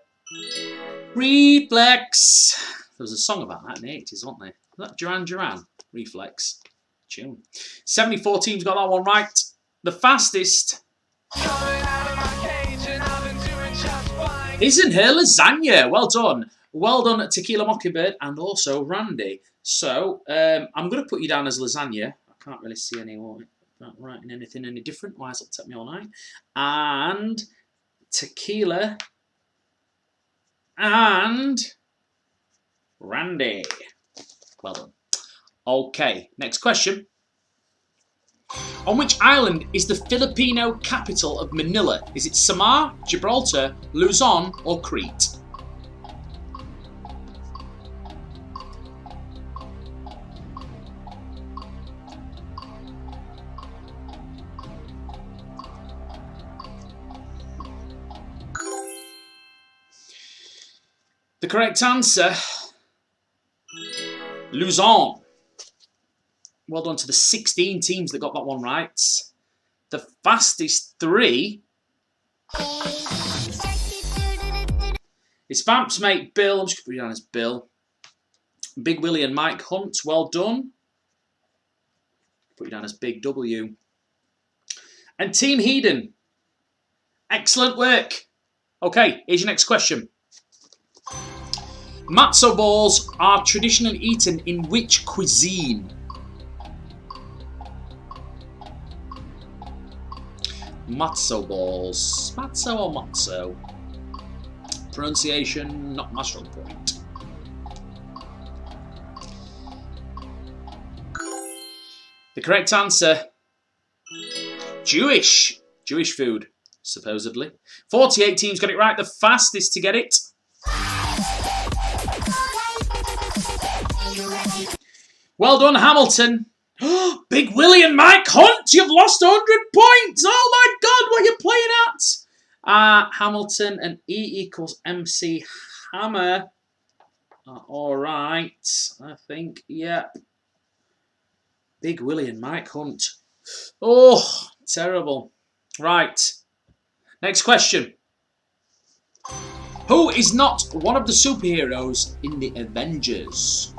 reflex. There was a song about that in the 80s, wasn't there? Was that Duran Duran? Reflex. Tune. 74 teams got that one right. The fastest isn't her lasagna. Well done. Well done, Tequila Mockingbird and also Randy. So, I'm going to put you down as lasagna. I can't really see anyone writing anything any different. Why has it take me all night? And Tequila and Randy. Well done. Okay, next question. On which island is the Filipino capital of Manila? Is it Samar, Gibraltar, Luzon, or Crete? The correct answer, Luzon. Well done to the 16 teams that got that one right. The fastest 3 is Vamp's mate Bill. I'm just going to put you down as Bill. Big Willie and Mike Hunt. Well done. Put you down as Big W. And Team Heeden. Excellent work. Okay, here's your next question. Matzo balls are traditionally eaten in which cuisine? Matzo balls. Matzo or matzo? Pronunciation, not my strong point. The correct answer, Jewish. Jewish food, supposedly. 48 teams got it right, the fastest to get it. Well done, Hamilton. Big Willie and Mike Hunt, you've lost 100 points. Oh my God, what are you playing at? Hamilton and E equals MC Hammer. All right, I think, yep. Big Willie and Mike Hunt. Oh, terrible. Right. Next question. Who is not one of the superheroes in the Avengers?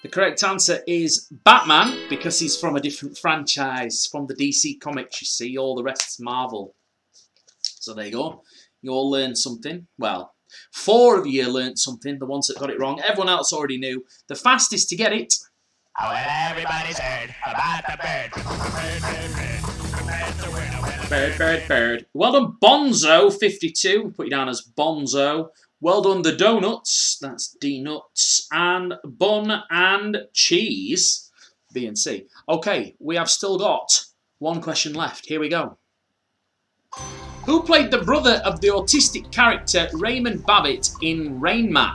The correct answer is Batman, because he's from a different franchise, from the DC Comics, you see. All the rest's Marvel. So there you go. You all learned something. Well, 4 of you learned something, the ones that got it wrong. Everyone else already knew. The fastest to get it. Oh, well, everybody's heard about the bird. Bird. Well done, Bonzo, 52. Put you down as Bonzo. Well done, the donuts. That's D nuts. And bun and cheese. B and C. Okay, we have still got one question left. Here we go. Who played the brother of the autistic character Raymond Babbitt in Rain Man?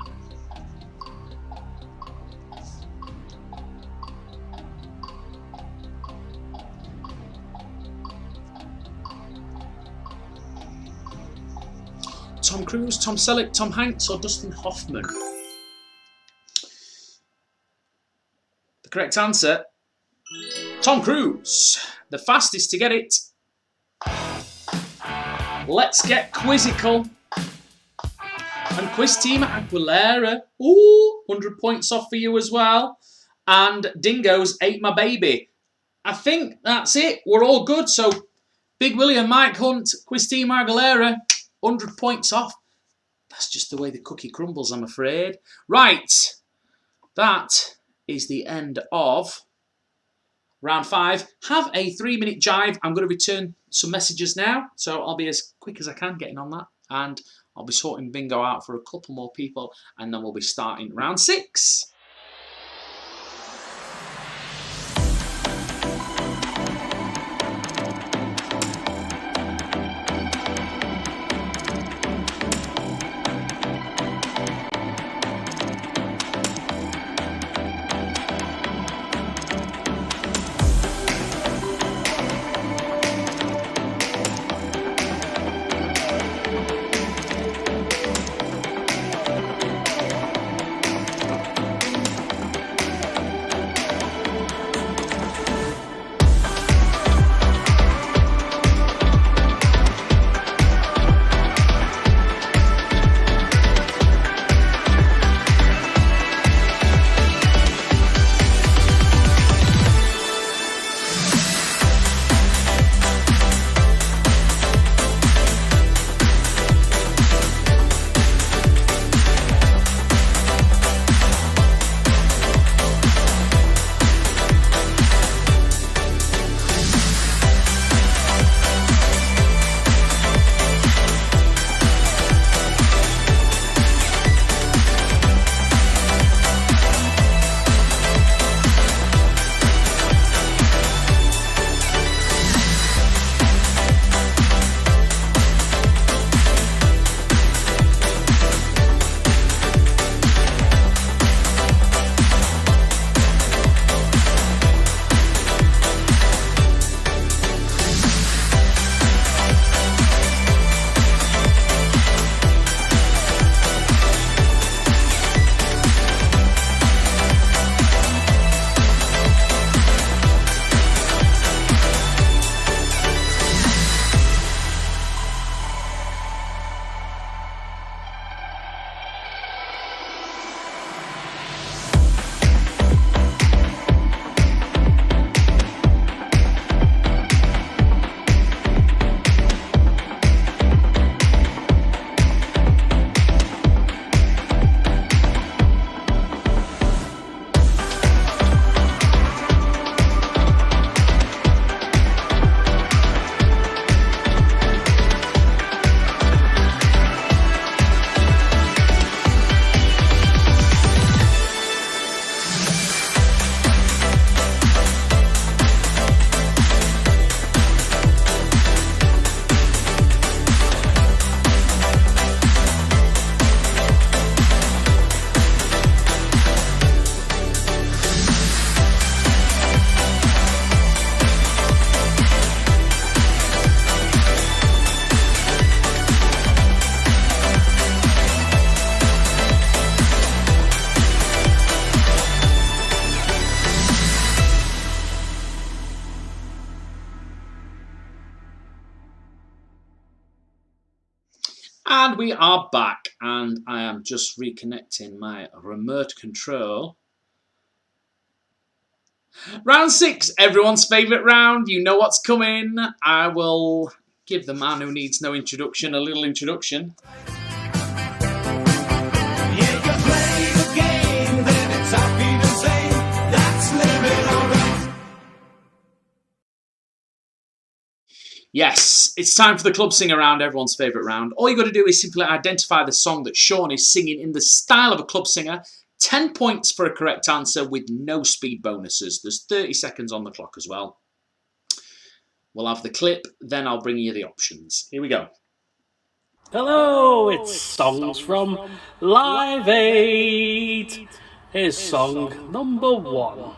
Tom Cruise, Tom Selleck, Tom Hanks, or Dustin Hoffman? The correct answer, Tom Cruise. The fastest to get it. Let's get quizzical. And quiz team Aguilera. Ooh, 100 points off for you as well. And Dingo's Ate My Baby. I think that's it. We're all good. So, Big Willie and Mike Hunt, quiz team Aguilera. 100 points off. That's just the way the cookie crumbles, I'm afraid. Right. That is the end of round 5. Have a 3-minute jive. I'm going to return some messages now. So I'll be as quick as I can getting on that. And I'll be sorting bingo out for a couple more people. And then we'll be starting round 6. And we are back, and I am just reconnecting my remote control. Round 6, everyone's favourite round. You know what's coming. I will give the man who needs no introduction a little introduction. Yes, it's time for the club singer round, everyone's favourite round. All you got to do is simply identify the song that Sean is singing in the style of a club singer. 10 points for a correct answer with no speed bonuses. There's 30 seconds on the clock as well. We'll have the clip, then I'll bring you the options. Here we go. Hello, it's songs from Live Aid. Here's song number 1.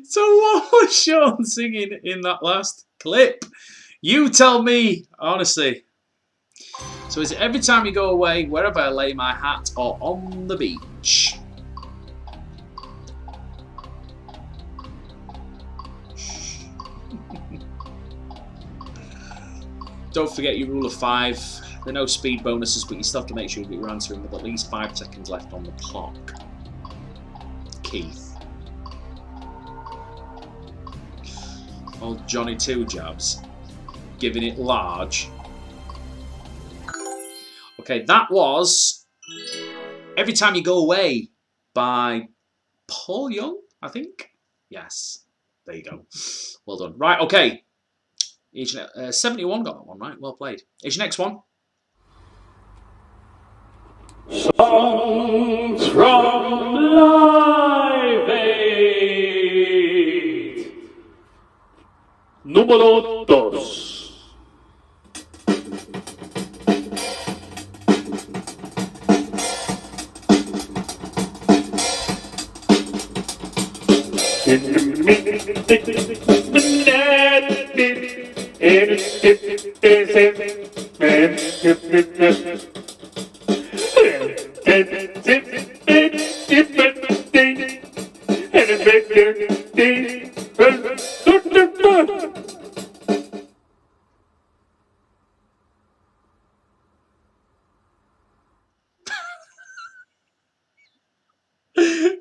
So what was Sean singing in that last clip? You tell me, honestly. So is it every time you go away, wherever I lay my hat, or on the beach? Don't forget your rule of 5. There are no speed bonuses, but you still have to make sure that you're answering with at least 5 seconds left on the clock. Keith. Old Johnny Two Jabs. Giving it large. Okay, that was Every Time You Go Away by Paul Young, I think. Yes, there you go. Well done. Right, okay. 71 got that one right. Well played. Here's your next one. Songs from Live Aid. Número 2.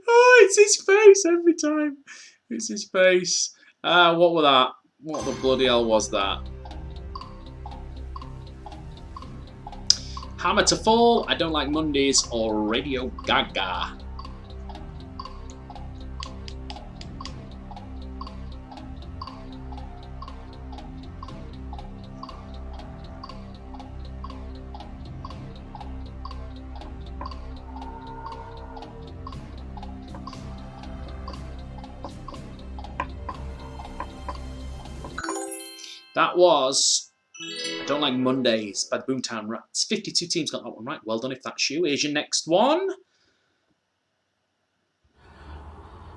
Oh, it's his face every time. It's his face. What was that? What the bloody hell was that? Hammer to Fall, I Don't Like Mondays, or Radio Gaga? That was I Don't Like Mondays by the Boomtown Rats. 52 teams got that one right. Well done if that's you. Here's your next one.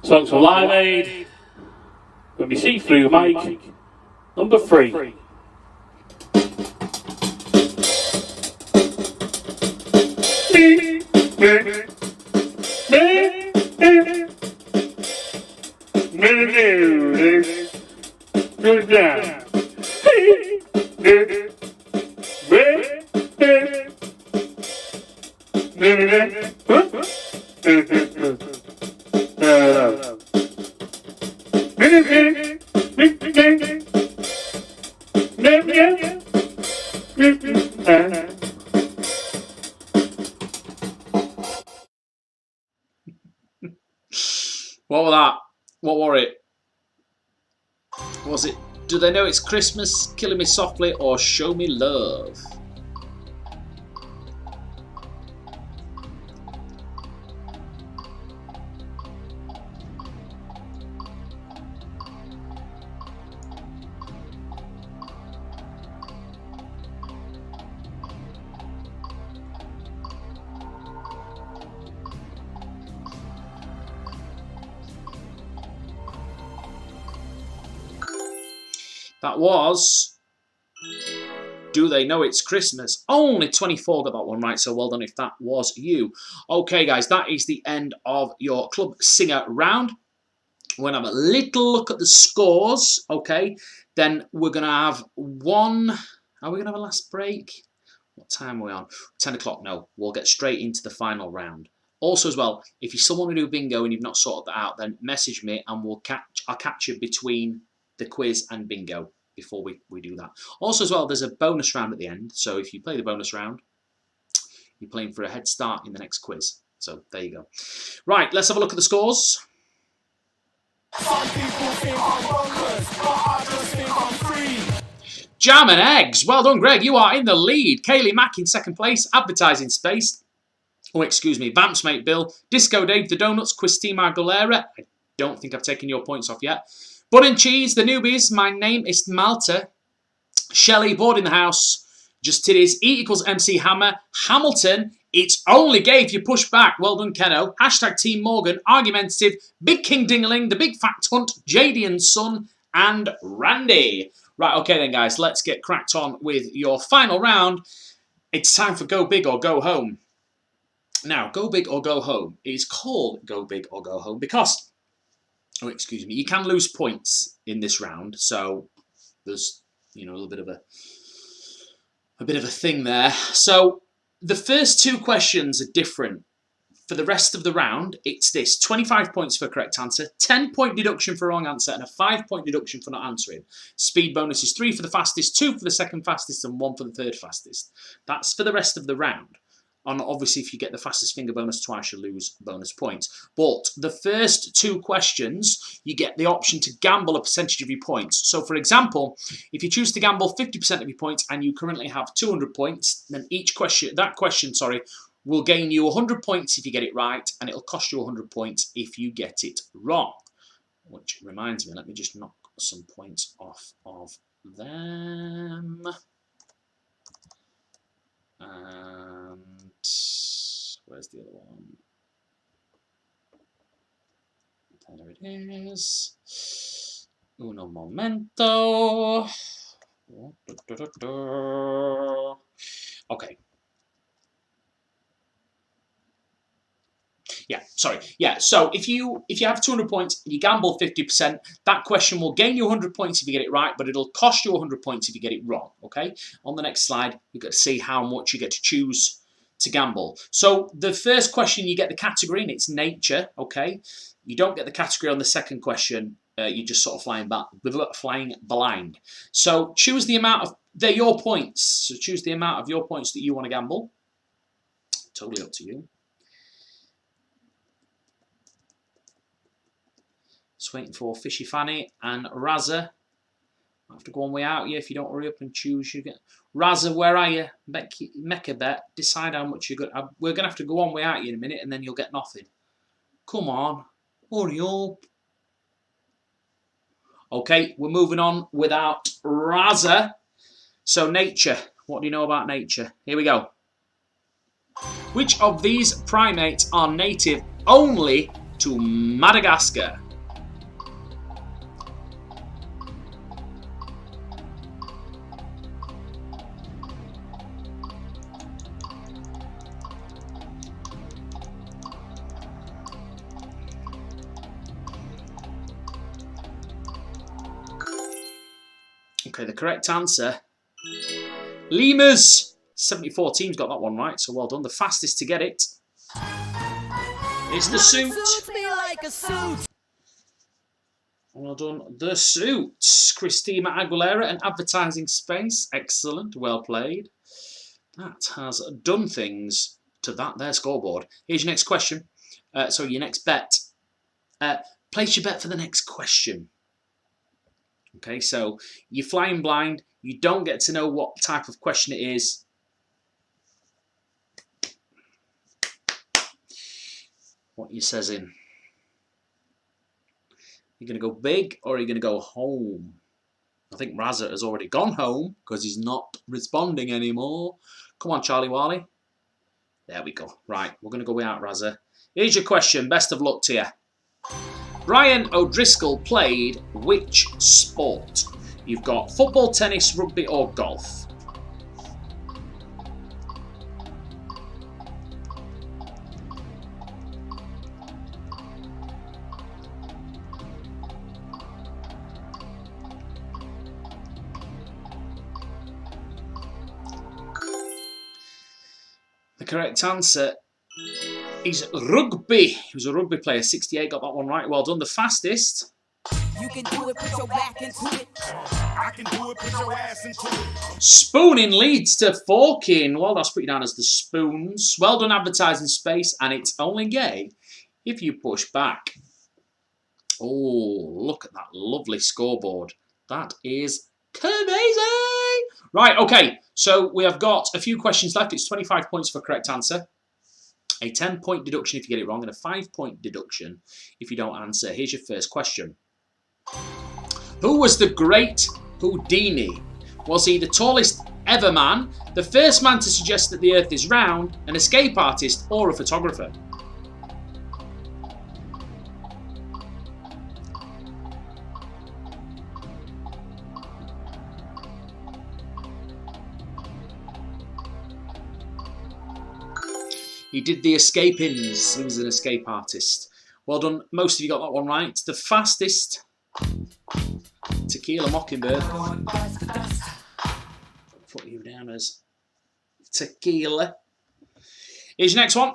Songs from Live Aid. When we see through, Mike. Number 3. What was that? What were it? Was it Do they know it's Christmas? Killing Me Softly or Show Me Love? That was Do They Know It's Christmas? Only 24 got that one right, so well done if that was you. Okay, guys, that is the end of your Club Singer round. We're going to have a little look at the scores, okay? Then we're going to have one... Are we going to have a last break? What time are we on? 10 o'clock, no. We'll get straight into the final round. Also as well, if you still want to do bingo and you've not sorted that out, then message me and I'll catch you between the quiz and bingo before we do that. Also as well, there's a bonus round at the end. So if you play the bonus round, you're playing for a head start in the next quiz. So there you go. Right, let's have a look at the scores. Some people think I'm bonkers, but I just think I'm free. Jam and Eggs. Well done, Greg. You are in the lead. Kaylee Mack in second place. Advertising Space. Oh, excuse me. Vamps Mate Bill. Disco Dave, The Donuts. Christina Aguilera. I don't think I've taken your points off yet. Bun and Cheese, The Newbies. My Name is Malta. Shelley, Board in the House. Just Titties. E equals MC Hammer. Hamilton. It's only gay if you push back. Well done, Keno. Hashtag Team Morgan. Argumentative. Big King Dingaling. The Big Fact Hunt. JD and Son. And Randy. Right, okay then, guys. Let's get cracked on with your final round. It's time for Go Big or Go Home. Now, Go Big or Go Home is called Go Big or Go Home because... Oh, excuse me. You can lose points in this round, so there's, you know, a little bit of a thing there. So the first two questions are different. For the rest of the round, it's this: 25 points for correct answer, 10-point deduction for wrong answer, and a 5-point deduction for not answering. Speed bonus is 3 for the fastest, 2 for the second fastest, and 1 for the third fastest. That's for the rest of the round. And obviously, if you get the fastest finger bonus twice, you lose bonus points. But the first two questions, you get the option to gamble a percentage of your points. So, for example, if you choose to gamble 50% of your points and you currently have 200 points, then that question, will gain you 100 points if you get it right, and it'll cost you 100 points if you get it wrong. Which reminds me, let me just knock some points off of them. And where's the other one? There it is. Uno momento. Okay. Yeah, sorry. Yeah, so if you have 200 points and you gamble 50%, that question will gain you 100 points if you get it right, but it'll cost you 100 points if you get it wrong, okay? On the next slide, you've got to see how much you get to choose to gamble. So the first question, you get the category, and it's nature, okay? You don't get the category on the second question. You're just sort of flying blind. So choose the amount of... They're your points. So choose the amount of your points that you want to gamble. Totally up to you. Just waiting for Fishy Fanny and Razza. I have to go one way out here if you don't hurry up and choose. You get Razza, where are you? Mecca bet. Decide how much you're going. We're going to have to go one way out here in a minute, and then you'll get nothing. Come on, hurry up. Okay, we're moving on without Razza. So nature. What do you know about nature? Here we go. Which of these primates are native only to Madagascar? Okay, the correct answer, lemurs. 74 teams got that one right, so well done. The fastest to get it is the suit. Well done, the suit. Christina Aguilera and Advertising Space. Excellent, well played. That has done things to their scoreboard. Here's your next question. Your next bet. Place your bet for the next question. Okay, so you're flying blind. You don't get to know what type of question it is. What you says in. You're going to go big or are you going to go home? I think Razza has already gone home because he's not responding anymore. Come on, Charlie Wally. There we go. Right, we're going to go without Razza. Here's your question. Best of luck to you. Ryan O'Driscoll played which sport? You've got football, tennis, rugby or golf. The correct answer is rugby. He was a rugby player. 68 got that one right. Well done. The fastest. You can do it, put your back into it. I can do it, put your ass into it. Spooning leads to forking. Well, that's put you down as the spoons. Well done, advertising space. And it's only gay if you push back. Oh, look at that lovely scoreboard. That is crazy. Right, okay. So we have got a few questions left. It's 25 points for correct answer. A 10-point deduction if you get it wrong. And a 5-point deduction if you don't answer. Here's your first question. Who was the great Houdini? Was he the tallest ever man, the first man to suggest that the earth is round, an escape artist or a photographer? He did the escape-ins. He was an escape artist. Well done. Most of you got that one right. The fastest Tequila Mockingbird. Put you down as tequila. Here's your next one.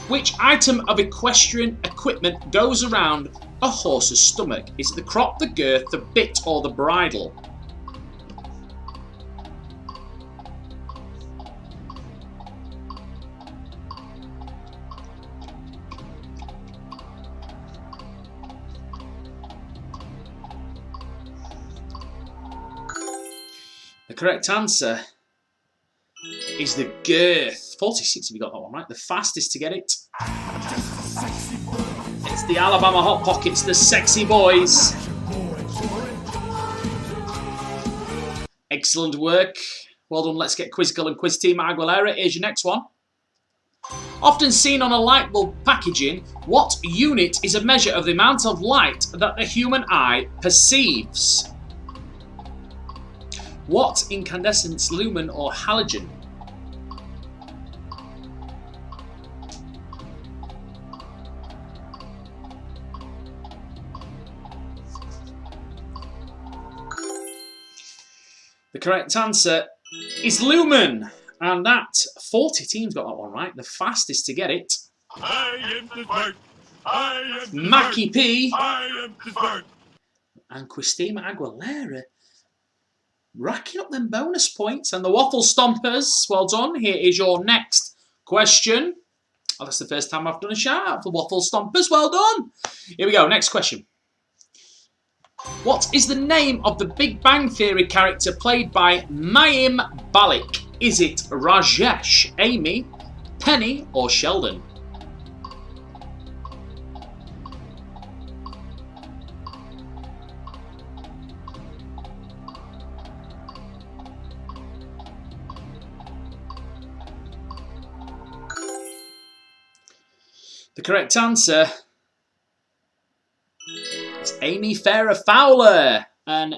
Which item of equestrian equipment goes around a horse's stomach? Is it the crop, the girth, the bit, or the bridle? The correct answer is the girth. 46 if you got that one right. The fastest to get it. It's the Alabama Hot Pockets, the sexy boys. Excellent work. Well done. Let's get Quiz Girl and Quiz Team Aguilera. Here's your next one. Often seen on a light bulb packaging, what unit is a measure of the amount of light that the human eye perceives? What incandescence, lumen or halogen? The correct answer is lumen. And that 40 teams got that one right. The fastest to get it. I am the bird. I am the Mackie bird. P I am the bird. and Christina Aguilera racking up them bonus points. And the Waffle Stompers, well done. Here is your next question. Oh, that's the first time I've done a shout out for Waffle Stompers. Well done. Here we go. Next question. What is the name of the Big Bang Theory character played by Mayim Bialik? Is it Rajesh, Amy, Penny, or Sheldon? The correct answer is Amy Farrah Fowler. And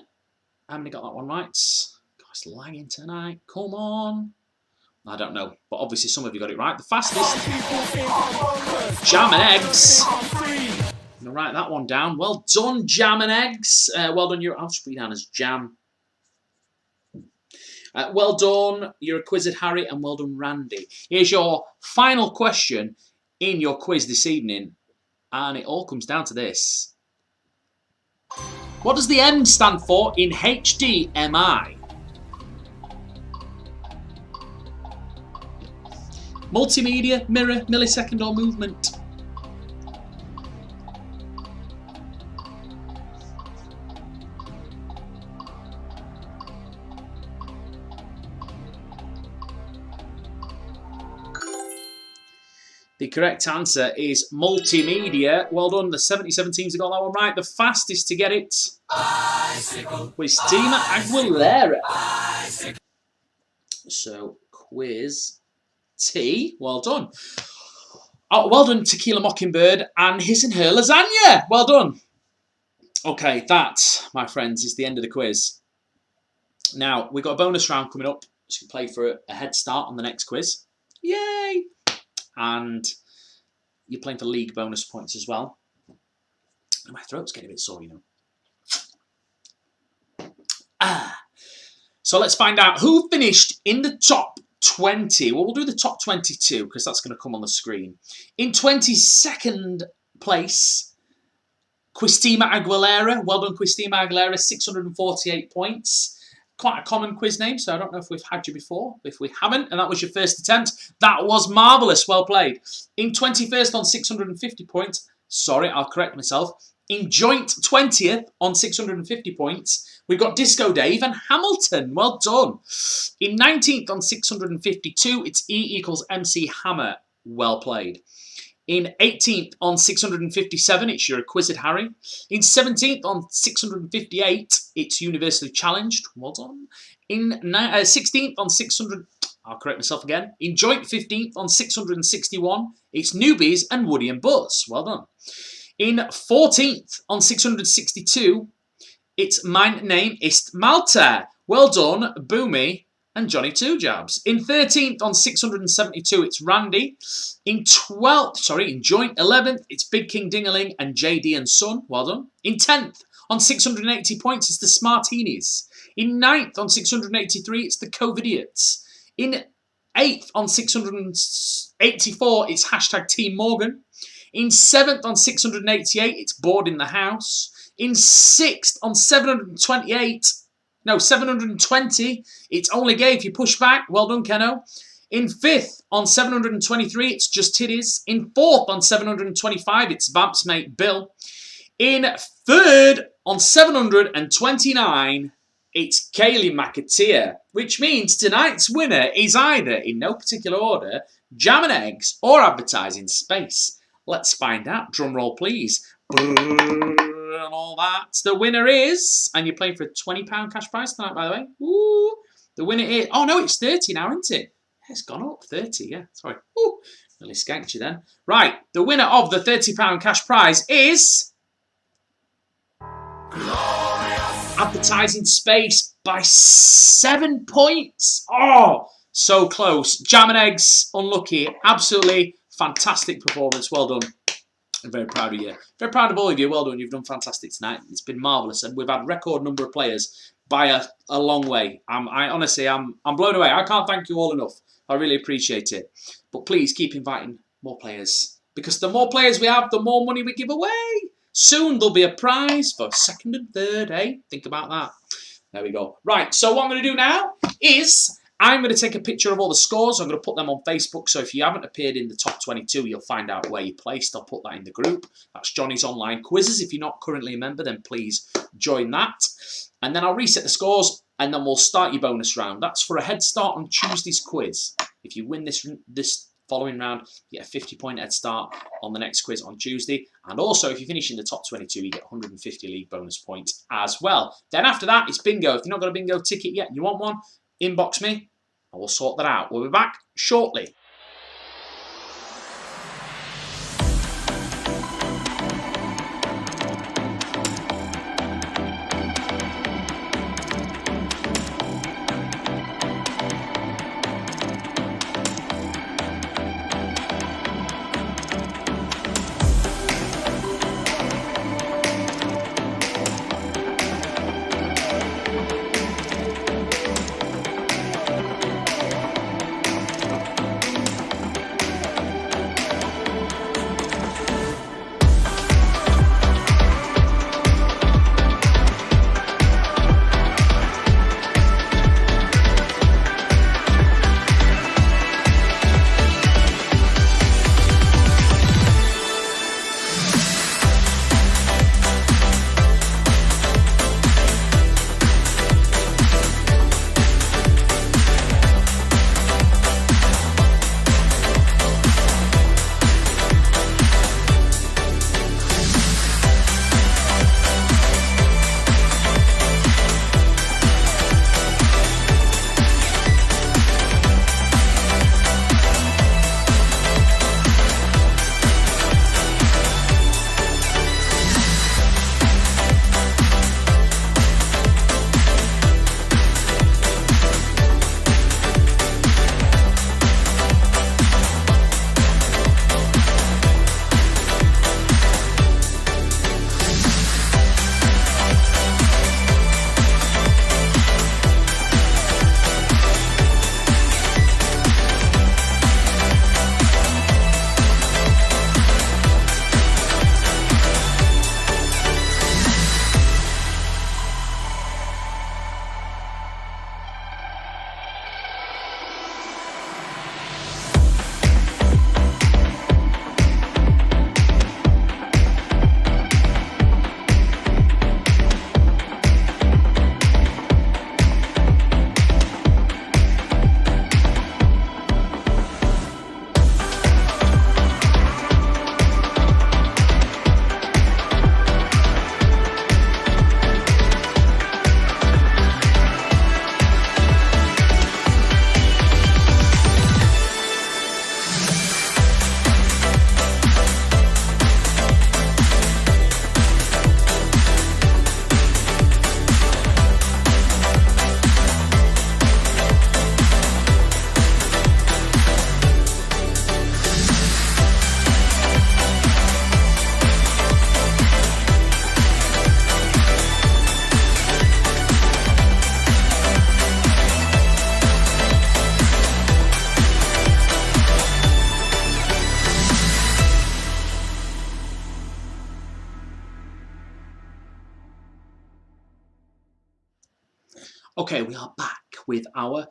how many got that one right? God, it's lagging tonight. Come on. I don't know, but obviously some of you got it right. The fastest. Jam and Eggs. I'm going to write that one down. Well done, Jam and Eggs. Well done. I'll just put you down as Jam. Well done. You're a Quizzed Harry, and well done, Randy. Here's your final question in your quiz this evening, and it all comes down to this. What does the M stand for in HDMI? Multimedia, mirror, millisecond, or movement? The correct answer is multimedia. Well done. The 77 teams have got that one right. The fastest to get it was Team Aguilera. So, quiz T. Well done. Oh, well done, Tequila Mockingbird and His and Her Lasagna. Well done. Okay, that, my friends, is the end of the quiz. Now, we've got a bonus round coming up, so you can play for a head start on the next quiz. Yay! And you're playing for league bonus points as well. My throat's getting a bit sore, you know. So let's find out who finished in the top 20. Well, we'll do the top 22 because that's going to come on the screen. In 22nd place, Quistima Aguilera. Well done, Quistima Aguilera, 648 points. Quite a common quiz name, so I don't know if we've had you before. If we haven't, and that was your first attempt, that was marvellous. Well played. In 21st on 650 points. Sorry, I'll correct myself. In joint 20th on 650 points, we've got Disco Dave and Hamilton. Well done. In 19th on 652, it's E equals MC Hammer. Well played. In 18th on 657, it's your Acquisite Harry. In 17th on 658, it's Universally Challenged. Well done. In 16th on 600, I'll correct myself again. In joint 15th on 661, it's Newbies and Woody and Buzz. Well done. In 14th on 662, it's Mein Name ist Malta. Well done, Boomy and Johnny Two Jabs. In 13th on 672, it's Randy. In joint 11th, it's Big King Dingaling and JD and Son. Well done. In 10th on 680 points, it's the Smartinis. In 9th on 683, it's the Covidiots. In 8th on 684, it's hashtag Team Morgan. In 7th on 688, it's Bored in the House. In 6th on 720, it's Only Gay If You Push Back. Well done, Keno. In 5th on 723, it's Just Titties. In 4th on 725, it's Vamp's mate Bill. In 3rd on 729, it's Kaylee McAteer, which means tonight's winner is either, in no particular order, Jam and Eggs or Advertising Space. Let's find out. Drum roll, please. And all that. The winner is, and you're playing for a £20 cash prize tonight, by the way. Ooh, the winner is, oh no, it's 30 now, isn't it? It's gone up, 30, yeah, sorry. Ooh, really skanked you then. Right, the winner of the £30 cash prize is Advertising Space by 7 points. Oh, so close. Jam and Eggs, unlucky. Absolutely fantastic performance. Well done. I'm very proud of you. Very proud of all of you. Well done. You've done fantastic tonight. It's been marvellous. And we've had a record number of players by a long way. I'm blown away. I can't thank you all enough. I really appreciate it. But please keep inviting more players. Because the more players we have, the more money we give away. Soon there'll be a prize for second and third, eh? Think about that. There we go. Right, so what I'm going to do now is I'm going to take a picture of all the scores. I'm going to put them on Facebook. So if you haven't appeared in the top 22, you'll find out where you placed. I'll put that in the group. That's Johnny's Online Quizzes. If you're not currently a member, then please join that. And then I'll reset the scores, and then we'll start your bonus round. That's for a head start on Tuesday's quiz. If you win this following round, you get a 50-point head start on the next quiz on Tuesday. And also, if you finish in the top 22, you get 150 league bonus points as well. Then after that, it's bingo. If you've not got a bingo ticket yet and you want one, inbox me and we'll sort that out. We'll be back shortly. Okay, we are back with our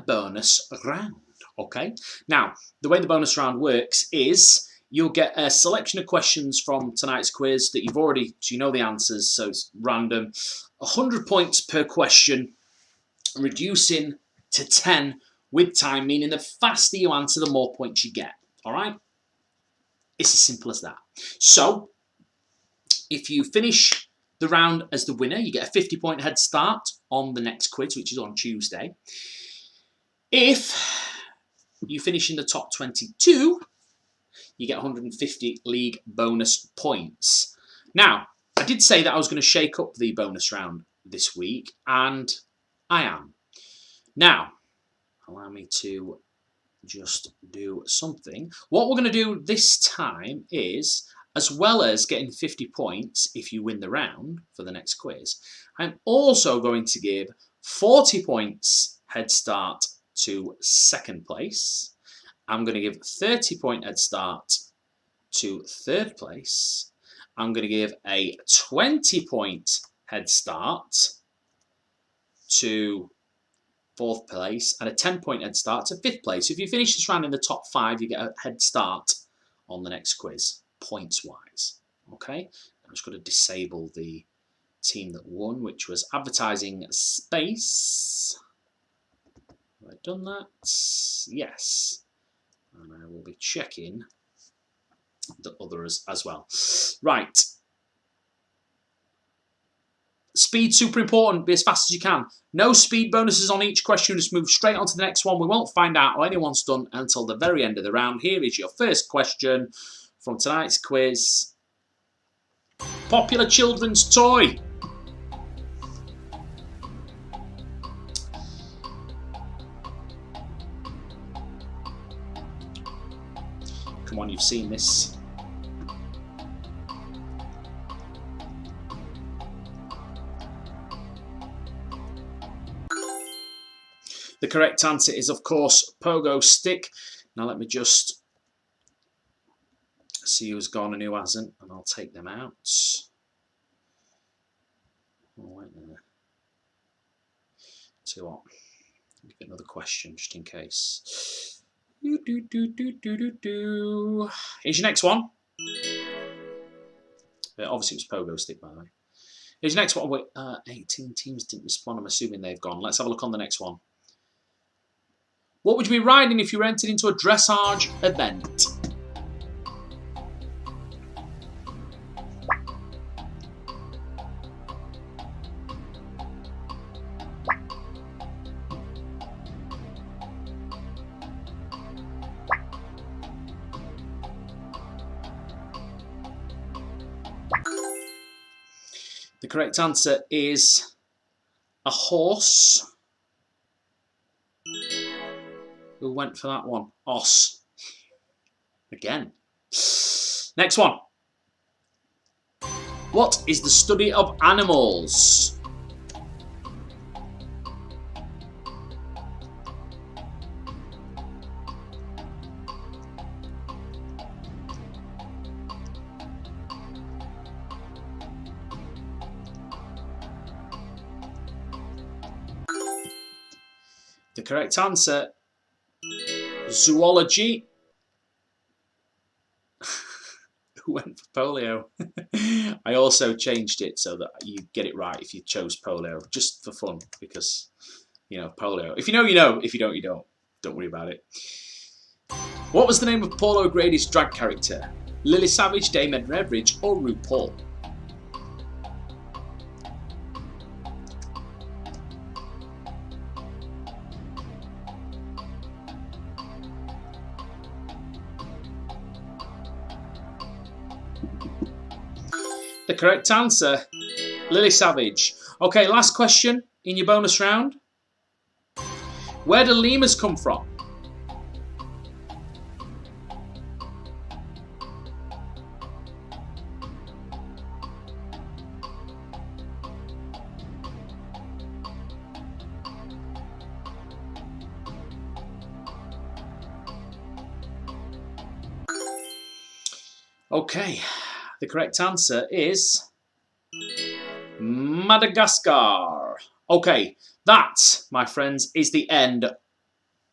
bonus round. Okay, now the way the bonus round works is you'll get a selection of questions from tonight's quiz that so you know the answers, so it's random. 100 points per question, reducing to 10 with time, meaning the faster you answer, the more points you get. All right, it's as simple as that. So if you finish the round as the winner, you get a 50-point head start on the next quiz, which is on Tuesday. If you finish in the top 22, you get 150 league bonus points. Now, I did say that I was going to shake up the bonus round this week, and I am. Now, allow me to just do something. What we're going to do this time is, as well as getting 50 points if you win the round for the next quiz, I'm also going to give 40 points head start to second place. I'm going to give 30-point head start to third place. I'm going to give a 20-point head start to fourth place and a 10-point head start to fifth place. So if you finish this round in the top 5, you get a head start on the next quiz, points-wise. Okay, I'm just going to disable the team that won, which was Advertising Space. Have I done that? Yes. And I will be checking the others as well. Right. Speed, super important. Be as fast as you can. No speed bonuses on each question. Just move straight on to the next one. We won't find out how anyone's done until the very end of the round. Here is your first question from tonight's quiz. Popular children's toy. Come on, you've seen this. The correct answer is, of course, pogo stick. Now let me just see who's gone and who hasn't, and I'll take them out. Oh, wait there. Tell you what, give it another question just in case. Here's your next one. Obviously, it was pogo stick, by the way. Here's your next one. Wait, 18 teams didn't respond. I'm assuming they've gone. Let's have a look on the next one. What would you be riding if you were entered into a dressage event? The correct answer is a horse. Who went for that one? Os. Again. Next one. What is the study of animals? The correct answer, zoology. Who went for polio? I also changed it so that you get it right if you chose polio, just for fun, because, you know, polio. If you know, you know. If you don't, you don't. Don't worry about it. What was the name of Paul O'Grady's drag character? Lily Savage, Dame Edna Everage, or RuPaul? The correct answer, Lily Savage. Okay, last question in your bonus round. Where do lemurs come from? Okay, the correct answer is Madagascar. Okay, That, my friends, is the end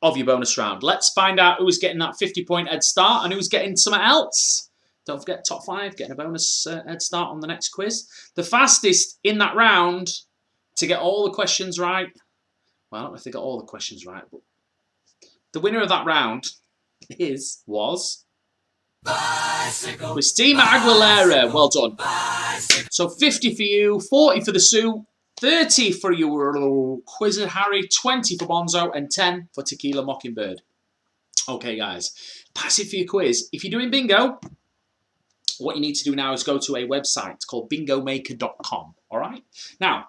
of your bonus round. Let's find out who's getting that 50-point head start and who's getting something else. Don't forget, top 5, getting a bonus head start on the next quiz. The fastest in that round to get all the questions right. Well, I don't know if they got all the questions right, but the winner of that round was Christina Aguilera. Well done. So 50 for you, 40 for the Sue, 30 for your Quizzer Harry, 20 for Bonzo, and 10 for Tequila Mockingbird. Okay, guys, that's it for your quiz. If you're doing bingo, what you need to do now is go to a website called bingomaker.com. All right? Now,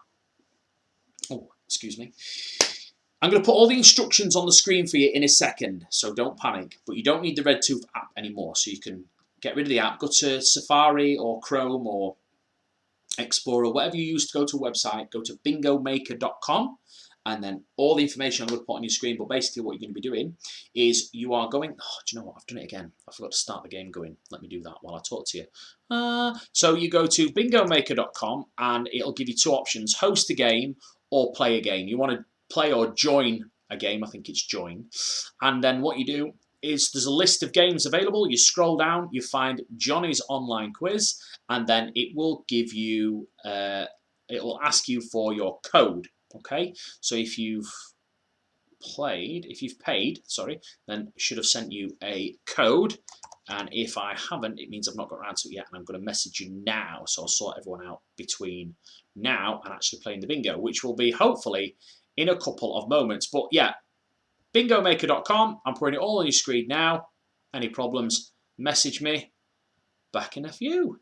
excuse me. I'm going to put all the instructions on the screen for you in a second, so don't panic. But you don't need the RedTooth app anymore, so you can get rid of the app. Go to Safari or Chrome or Explorer, whatever you use to go to a website. Go to bingomaker.com, and then all the information I'm going to put on your screen. But basically what you're going to be doing is you are going... Oh, do you know what? I've done it again. I forgot to start the game going. Let me do that while I talk to you. So you go to bingomaker.com, and it'll give you two options: host a game or play a game. You want to play or join a game. I think it's join. And then what you do is there's a list of games available. You scroll down, you find Johnny's online quiz, and then it will give you, it will ask you for your code. Okay, so if you've paid, sorry, then it should have sent you a code. And if I haven't, it means I've not got around to it yet, and I'm going to message you now. So I'll sort everyone out between now and actually playing the bingo, which will be hopefully in a couple of moments. But yeah, bingomaker.com. I'm putting it all on your screen now. Any problems, message me. Back in a few.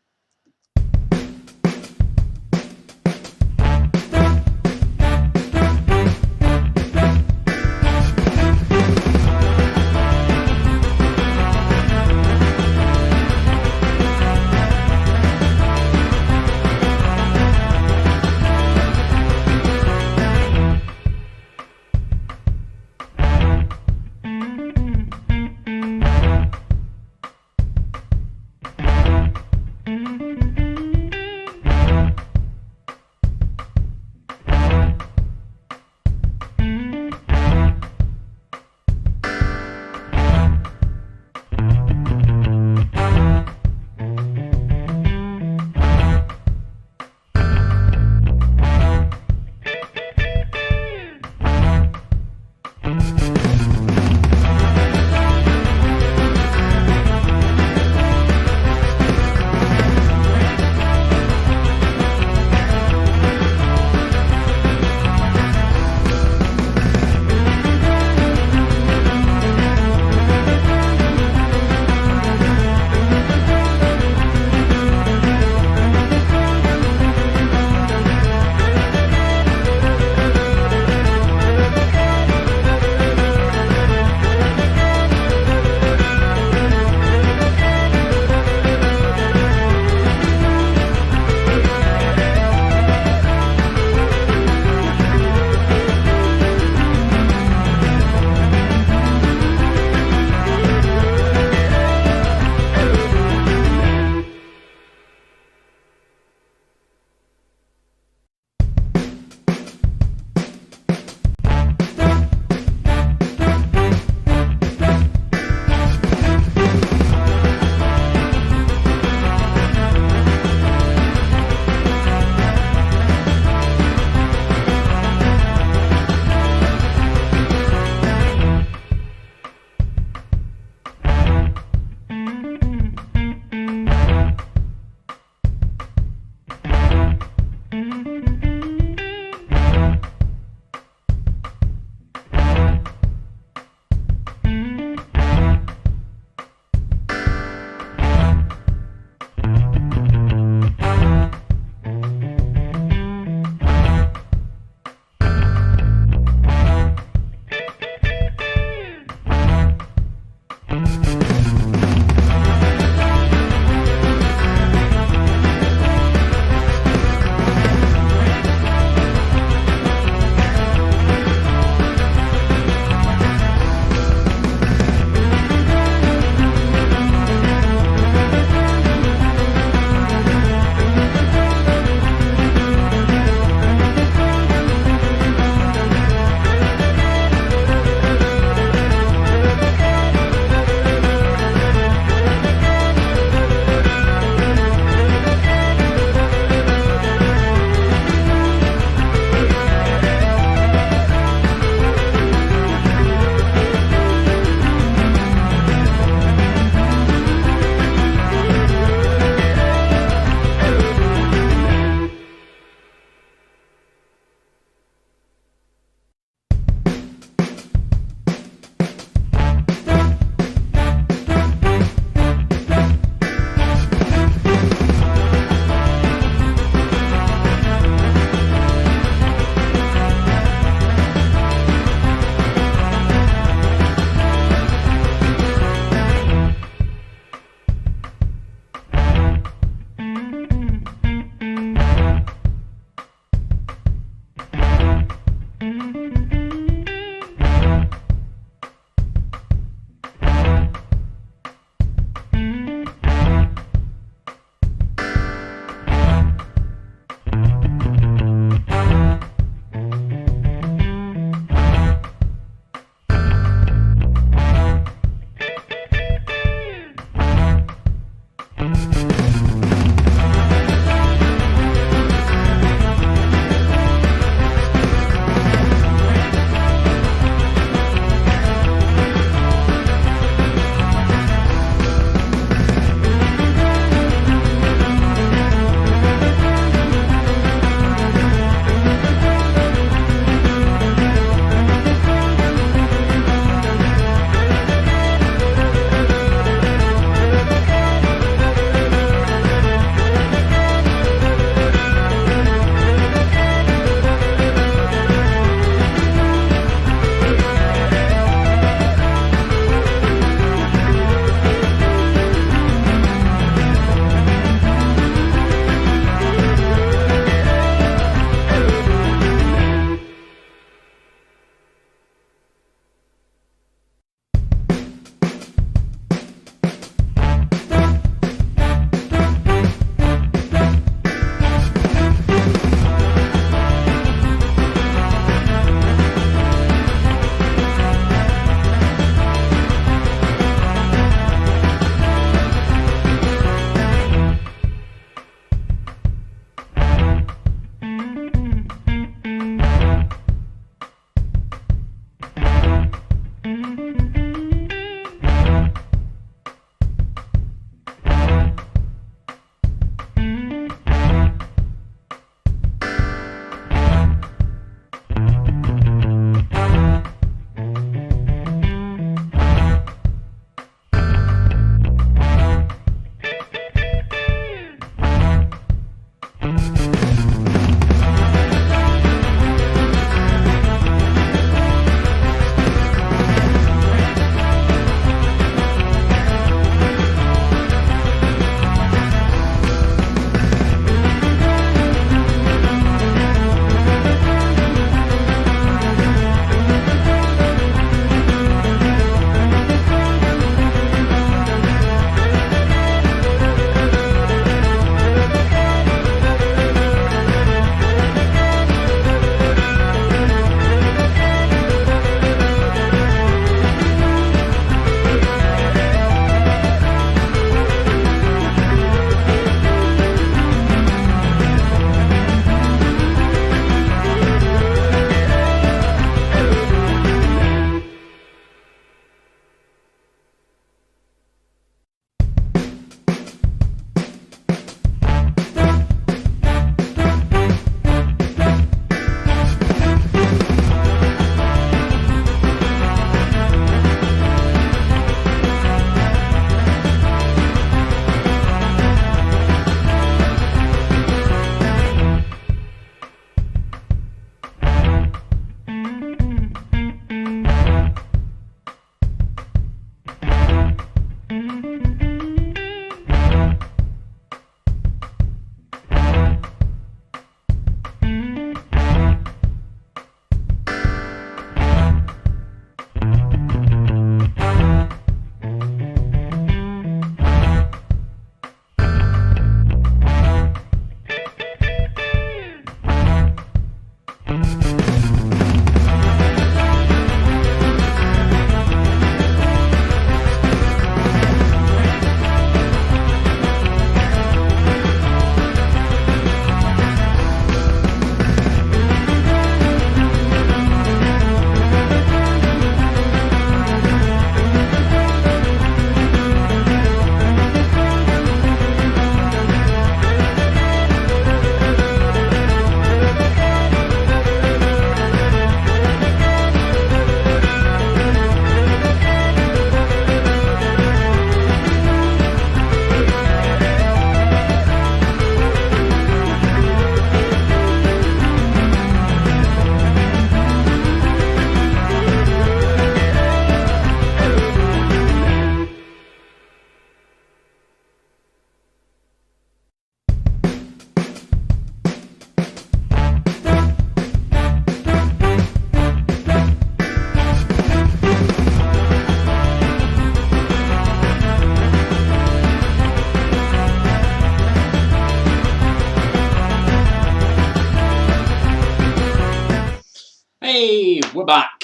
back.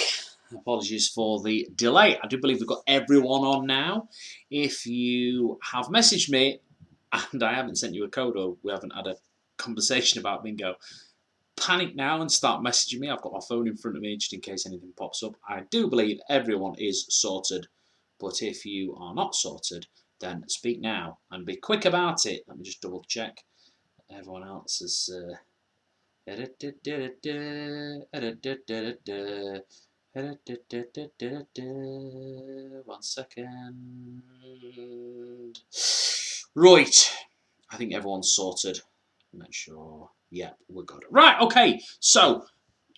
Apologies for the delay. I do believe we've got everyone on now. If you have messaged me and I haven't sent you a code or we haven't had a conversation about bingo, panic now and start messaging me. I've got my phone in front of me just in case anything pops up. I do believe everyone is sorted, but if you are not sorted, then speak now and be quick about it. Let me just double check. Everyone else is... 1 second. Right. I think everyone's sorted. Make sure. Yeah, we're good. Right, okay. So,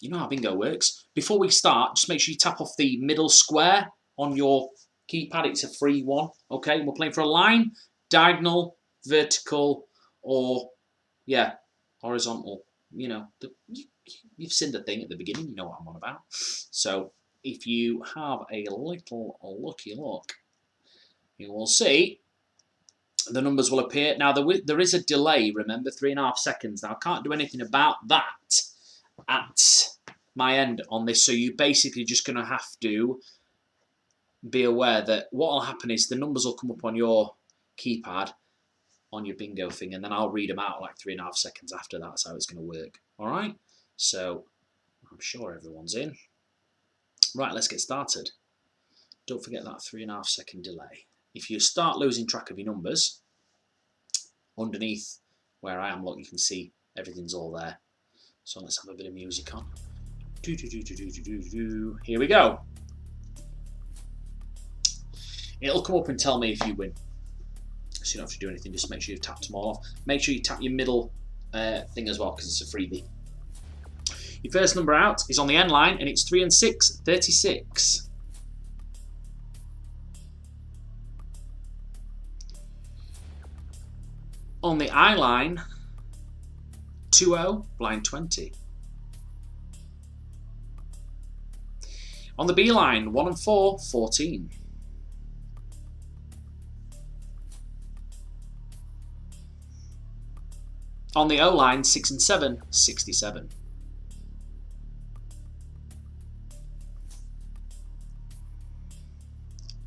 you know how bingo works. Before we start, just make sure you tap off the middle square on your keypad. It's a free one. Okay, we're playing for a line, diagonal, vertical, or, yeah, horizontal. You know, you've seen the thing at the beginning. You know what I'm on about. So, if you have a little lucky look, you will see the numbers will appear. Now, there is a delay, remember, 3.5 seconds. Now, I can't do anything about that at my end on this, so you're basically just going to have to be aware that what will happen is the numbers will come up on your keypad, on your bingo thing, and then I'll read them out like 3.5 seconds after that. That's how it's going to work. All right? So, I'm sure everyone's in. Right, let's get started. Don't forget that 3.5 second delay. If you start losing track of your numbers, underneath where I am, look, you can see everything's all there. So let's have a bit of music on. Here we go. It'll come up and tell me if you win. So you don't have to do anything, just make sure you've tapped them all off. Make sure you tap your middle thing as well, because it's a freebie. Your first number out is on the N line, and it's 3 and 6, 36. On the I line, 20, blind 20. On the B line, 1 and 4, 14. On the O line, 6 and 7, 67.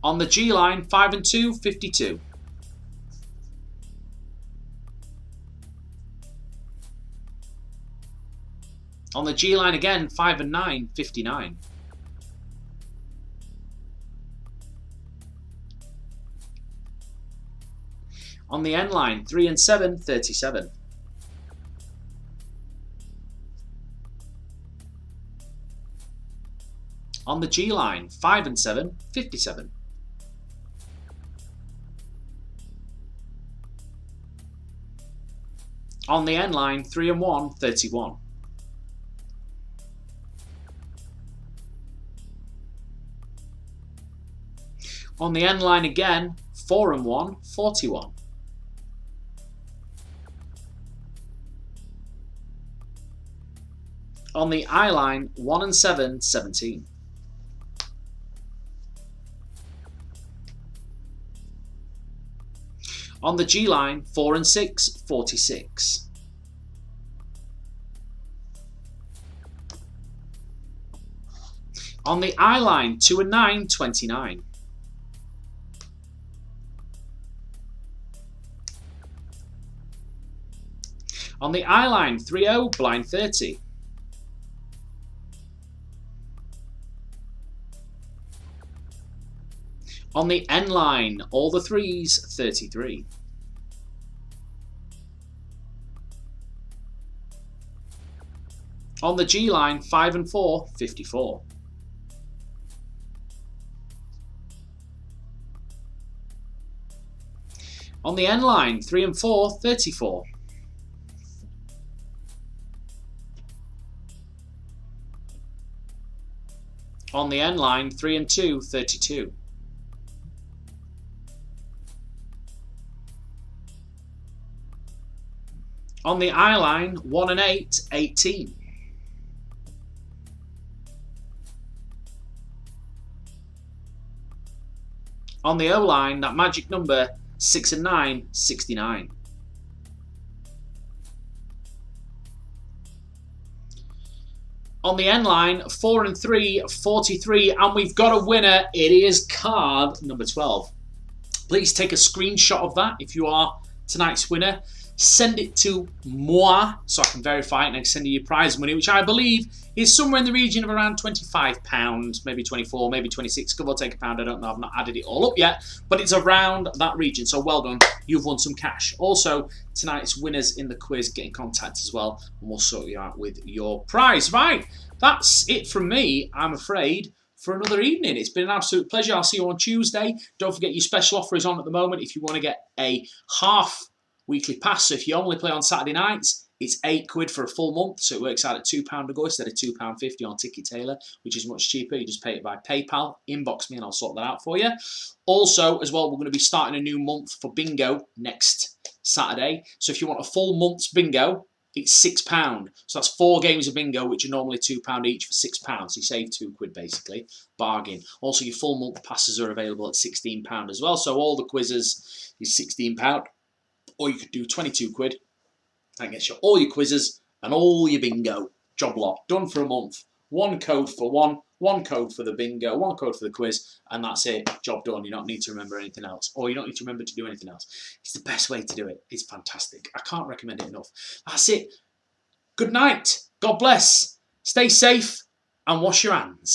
On the G line, 5 and 2, 52. On the G line again, 5 and 9, 59. On the N line, 3 and 7, 37. On the G line, 5 and 7, 57. On the N line, 3 and 1, 31. On the N line again, 4 and 1, 41. On the I line, 1 and 7, 17. On the G line, 4 and 6, 46. On the I line, 2 and 9, 29. On the I line, 3-0, blind 30. On the N line, all the 3s, 33. On the G line, 5 and 4, 54. On the N line, 3 and 4, 34. On the N line, 3 and 2, 32. On the I line, 1 and 8, 18. On the O line, that magic number, 6 and 9, 69. on the end line, 4 and 3, 43, and we've got a winner. It is card number 12. Please take a screenshot of that if you are tonight's winner. Send it to moi so I can verify it and I can send you your prize money, which I believe is somewhere in the region of around £25, maybe 24, maybe 26, give or take a pound. I don't know, I've not added it all up yet, but it's around that region. So well done, you've won some cash. Also, tonight's winners in the quiz get in contact as well, and we'll sort you out with your prize. Right, that's it from me, I'm afraid, for another evening. It's been an absolute pleasure. I'll see you on Tuesday. Don't forget your special offer is on at the moment if you want to get a half weekly pass. So if you only play on Saturday nights, it's £8 for a full month, so it works out at £2 a go instead of £2.50 on Ticket Tailor, which is much cheaper. You just pay it by PayPal. Inbox me and I'll sort that out for you. Also, as well, we're going to be starting a new month for bingo next Saturday. So if you want a full month's bingo, it's £6. So that's 4 games of bingo, which are normally £2 each for £6. So you save £2 basically. Bargain. Also, your full month passes are available at £16 as well. So all the quizzes is £16. Or you could do £22. That gets you all your quizzes and all your bingo. Job lot. Done for a month. One code for one code for the bingo, one code for the quiz, and that's it. Job done. You don't need to remember anything else. Or you don't need to remember to do anything else. It's the best way to do it. It's fantastic. I can't recommend it enough. That's it. Good night. God bless. Stay safe and wash your hands.